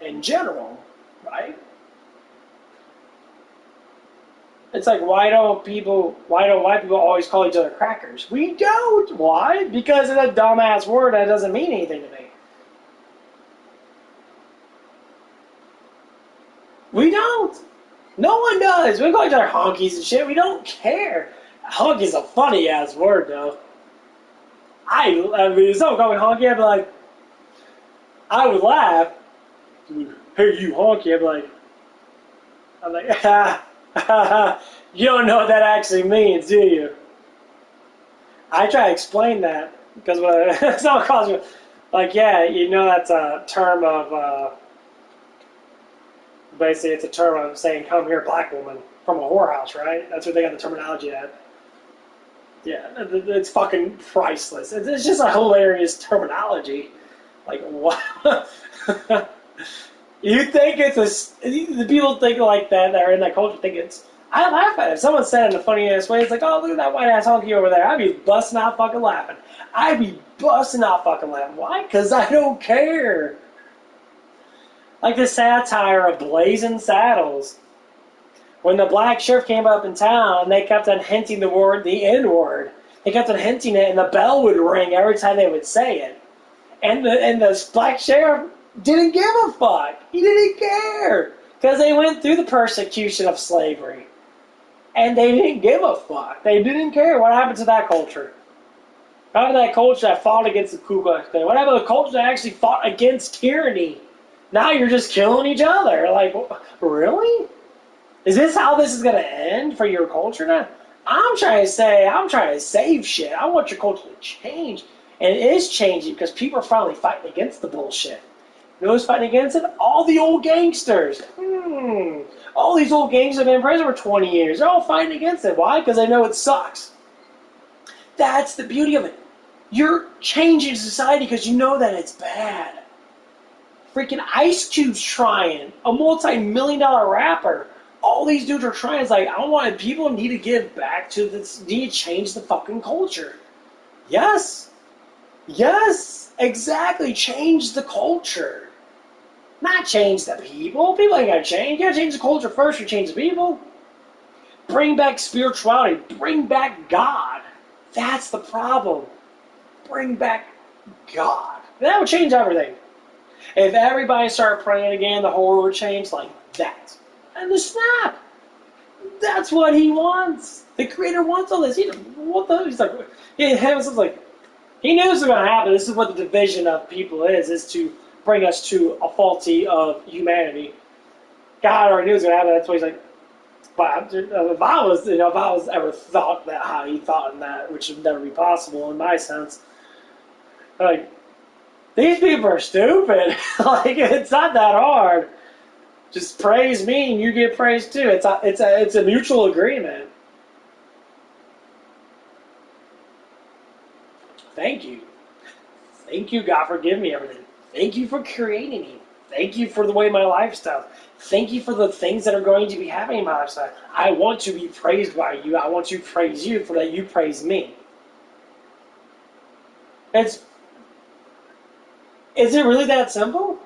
in general, right? It's like, why don't white people always call each other crackers? We don't. Why? Because it's a dumbass word that doesn't mean anything to me. We don't. No one does. We call each other honkies and shit. We don't care. Honky is a funny ass word, though. I mean, if someone called me honky, I'd be like, I would laugh. Hey, you honky. I'm like, you don't know what that actually means, do you? I try to explain that because when someone calls you, like, yeah, you know that's a term of, basically it's a term of saying, come here, black woman, from a whorehouse, right? That's what they got the terminology at. Yeah, it's fucking priceless. It's just a hilarious terminology. Like, what? You think the people think like that are in that culture think it's, I laugh at it. If someone said it in a funny ass way, it's like, oh, look at that white ass honky over there. I'd be busting out fucking laughing. Why? Because I don't care. Like the satire of Blazing Saddles. When the black sheriff came up in town, they kept on hinting the N-word. They kept on hinting it, and the bell would ring every time they would say it. And the black sheriff didn't give a fuck. He didn't care. Because they went through the persecution of slavery. And they didn't give a fuck. They didn't care. What happened to that culture? What happened to that culture that fought against the Ku Klux Klan? What happened to the culture that actually fought against tyranny? Now you're just killing each other. Like, really? Is this how this is going to end for your culture now? I'm trying to save shit. I want your culture to change. And it is changing because people are finally fighting against the bullshit. You know who's fighting against it? All the old gangsters. All these old gangsters have been in prison for 20 years. They're all fighting against it. Why? Because they know it sucks. That's the beauty of it. You're changing society because you know that it's bad. Freaking Ice Cube's trying. A multi-million-dollar rapper. All these dudes are trying. It's like, I want people need to give back to this. Need to change the fucking culture. Yes. Yes. Exactly. Change the culture. Not change the people. People ain't gotta change. You gotta change the culture first. You change the people. Bring back spirituality. Bring back God. That's the problem. Bring back God. That would change everything. If everybody started praying again, the whole world would change like that. And the snap. That's what he wants. The creator wants all this. He's like, he knew this was going to happen. This is what the division of people is to bring us to a faulty of humanity. God already knew it was going to happen. That's why he's like, if I was ever thought that how he thought in that, which would never be possible in my sense, like, these people are stupid. Like, it's not that hard. Just praise me and you get praised too. It's a mutual agreement. Thank you. Thank you, God, for giving me everything. Thank you for creating me. Thank you for the way my lifestyle. Thank you for the things that are going to be happening in my lifestyle. I want to be praised by you. I want to praise you for that you praise me. Is it really that simple?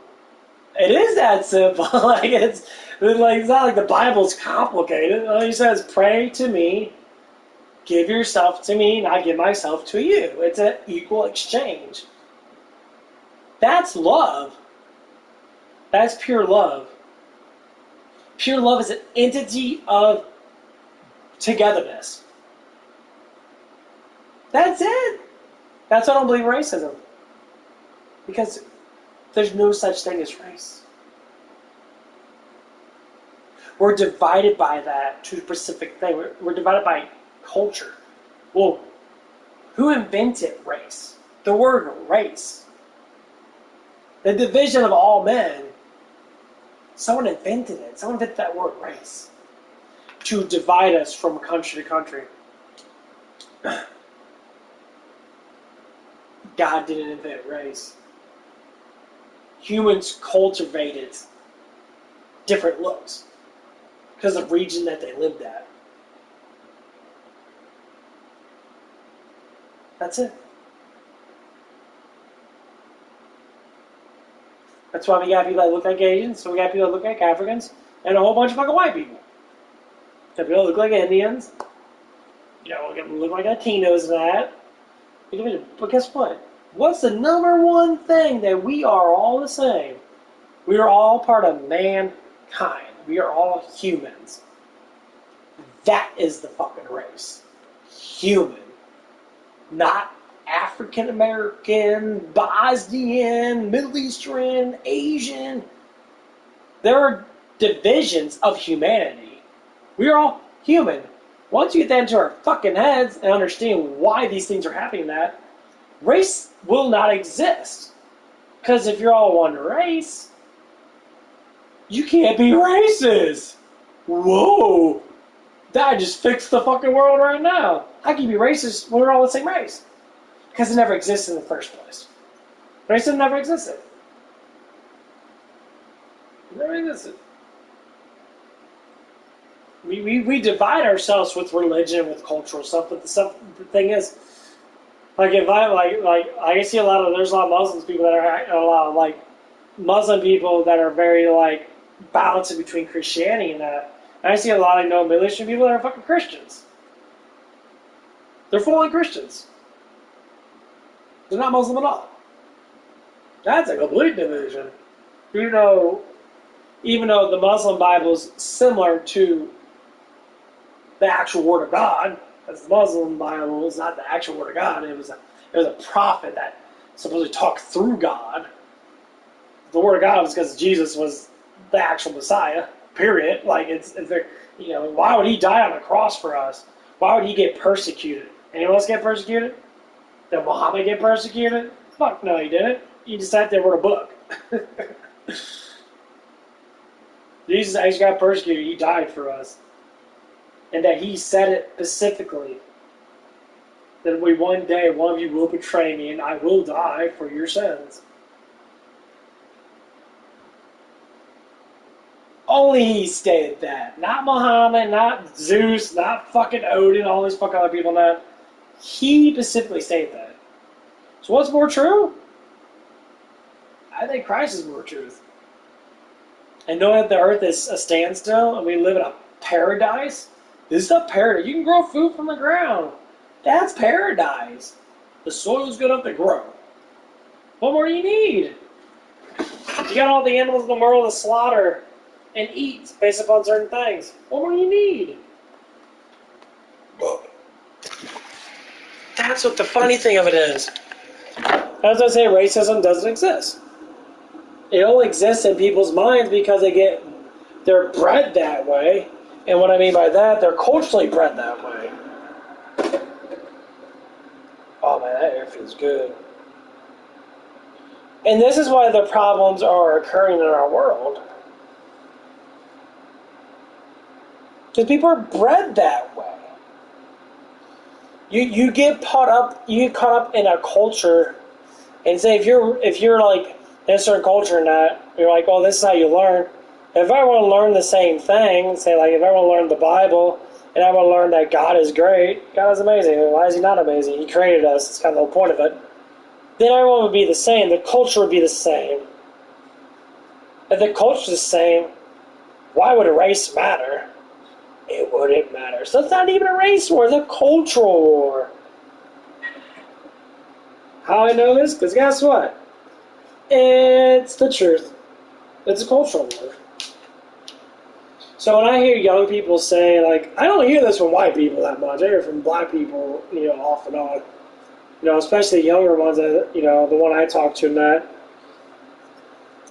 It is that simple. It's not like the Bible's complicated. All he says, pray to me, give yourself to me, and I give myself to you. It's an equal exchange. That's love. That's pure love. Pure love is an entity of togetherness. That's it. That's why I don't believe in racism. Because there's no such thing as race. We're divided by that to a specific thing. We're divided by culture. Well, who invented race? The word race. The division of all men. Someone invented it. Someone invented that word race. To divide us from country to country. God didn't invent race. Humans cultivated different looks because of the region that they lived at. That's it. That's why we got people that look like Asians, so we got people that look like Africans, and a whole bunch of fucking white people. Got people that look like Indians, we look like Latinos and that. But guess what? What's the number one thing that we are all the same? We are all part of mankind. We are all humans. That is the fucking race. Human. Not African American, Bosnian, Middle Eastern, Asian. There are divisions of humanity. We are all human. Once you get that into our fucking heads and understand why these things are happening, that race will not exist. Because if you're all one race, you can't be racist. Whoa. That just fixed the fucking world right now. How can you be racist when we're all the same race? Because it never existed in the first place. Racism never existed. It never existed. We divide ourselves with religion, with cultural stuff, but the thing is, like if I see there's a lot of Muslims people that are a lot of like Muslim people that are very like balancing between Christianity and that. And I see a lot of Middle Eastern people that are fucking Christians. They're full-on Christians. They're not Muslim at all. That's a complete division. Even though the Muslim Bible is similar to the actual Word of God, as the Muslim Bible is not the actual Word of God. It was a prophet that supposedly talked through God. The Word of God was because Jesus was the actual Messiah. Period. Like it's why would he die on the cross for us? Why would he get persecuted? Anyone else get persecuted? Did Muhammad get persecuted? Fuck no, he didn't. He just sat there and wrote a book. Jesus actually got persecuted. He died for us. And that he said it specifically. That one day one of you will betray me and I will die for your sins. Only he stated that. Not Muhammad, not Zeus, not fucking Odin, all these fucking other people now. He specifically stated that. So what's more true? I think Christ is more truth. And knowing that the earth is a standstill and we live in a paradise, this is a paradise. You can grow food from the ground. That's paradise. The soil's good enough to grow. What more do you need? You got all the animals in the world to slaughter and eat based upon certain things. What more do you need? That's what the funny thing of it is. As I say, racism doesn't exist. It only exists in people's minds because they're bred that way. And what I mean by that, they're culturally bred that way. Oh man, that air feels good. And this is why the problems are occurring in our world. Because people are bred that way. You get caught up in a culture, and say if you're like in a certain culture and that you're like, oh, this is how you learn. If I want to learn the same thing, say like if I want to learn the Bible and I want to learn that God is great, God is amazing. Why is he not amazing? He created us. It's kind of the whole point of it. Then everyone would be the same. The culture would be the same. If the culture is the same, why would a race matter? It wouldn't matter. So it's not even a race war, it's a cultural war. How I know this? Because guess what? It's the truth. It's a cultural war. So when I hear young people say, like, I don't hear this from white people that much. I hear it from black people, off and on. Especially the younger ones, that, the one I talk to and that.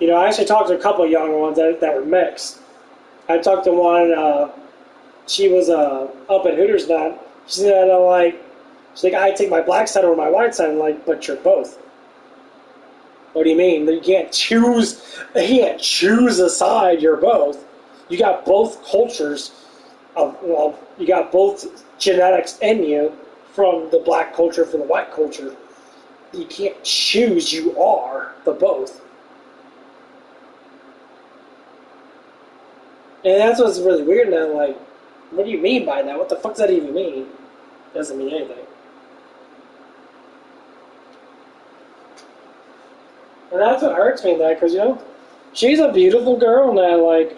I actually talked to a couple of younger ones that were mixed. I talked to one, she was up at Hooters now. She said, she's like, I take my black side over my white side. I'm like, but you're both. What do you mean? You can't choose a side, you're both. You got both cultures you got both genetics in you from the black culture, from the white culture. You can't choose, you are the both. And that's what's really weird now, like, what do you mean by that? What the fuck does that even mean? Doesn't mean anything. And that's what hurts me, that, because, she's a beautiful girl now. Like,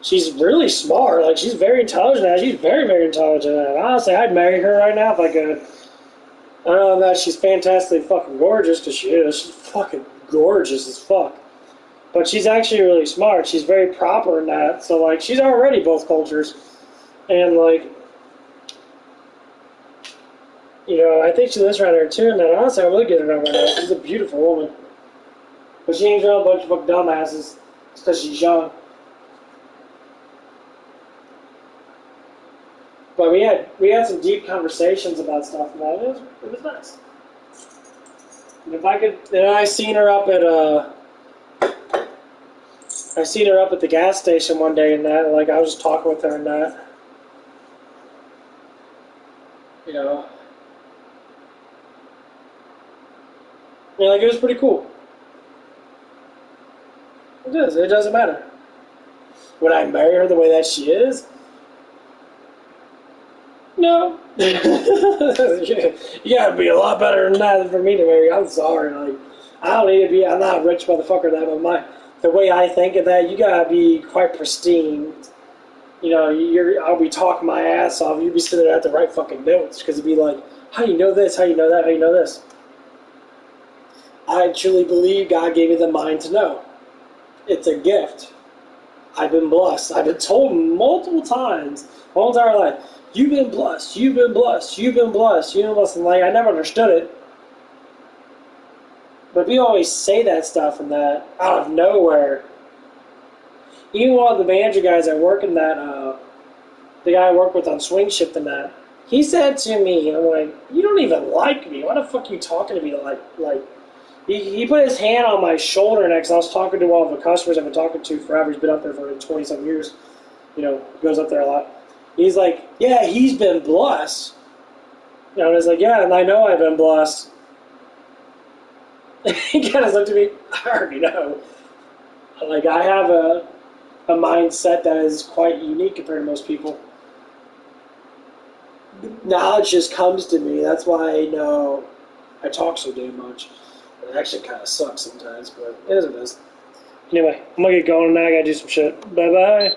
she's really smart. Like, she's very intelligent now. She's very, very intelligent now. Honestly, I'd marry her right now if I could. I don't know that she's fantastically fucking gorgeous, because she is. She's fucking gorgeous as fuck. But she's actually really smart. She's very proper in that. So, like, she's already both cultures. And, like, you know, I think she lives around here too. And then, honestly, I really get her over now. She's a beautiful woman. But she ain't around a bunch of fucking dumbasses. It's because she's young. But we had some deep conversations about stuff, and that it was nice. And if I could, then I seen her up at the gas station one day, and that, like, I was just talking with her and that, you know, yeah, like, it was pretty cool. It is. It doesn't matter. Would I marry her the way that she is? No. You gotta be a lot better than that for me to marry. I'm sorry. Like, I don't need to be. I'm not a rich motherfucker. But the way I think of that, you gotta be quite pristine. You know, I'll be talking my ass off. You'd be sitting there at the right fucking notes, because it'd be like, how do you know this? How do you know that? How do you know this? I truly believe God gave me the mind to know. It's a gift. I've been blessed. I've been told multiple times, my whole entire life, you've been blessed, you've been blessed, you've been blessed, you've been blessed. And, like, I never understood it. But we always say that stuff and that out of nowhere. Even one of the manager guys that work in that, the guy I work with on Swing Shift and that, he said to me, I'm like, you don't even like me. Why the fuck are you talking to me like he put his hand on my shoulder next. I was talking to one of the customers I've been talking to forever. He's been up there for 20-some years. You know, he goes up there a lot. He's like, yeah, he's been blessed. You know, and I was like, yeah, and I know I've been blessed. He kind of looked at me, I already know. Like, I have a mindset that is quite unique compared to most people. Knowledge just comes to me. That's why I know I talk so damn much. It actually kind of sucks sometimes, but it is what it is. Anyway, I'm going to get going now. I got to do some shit. Bye-bye.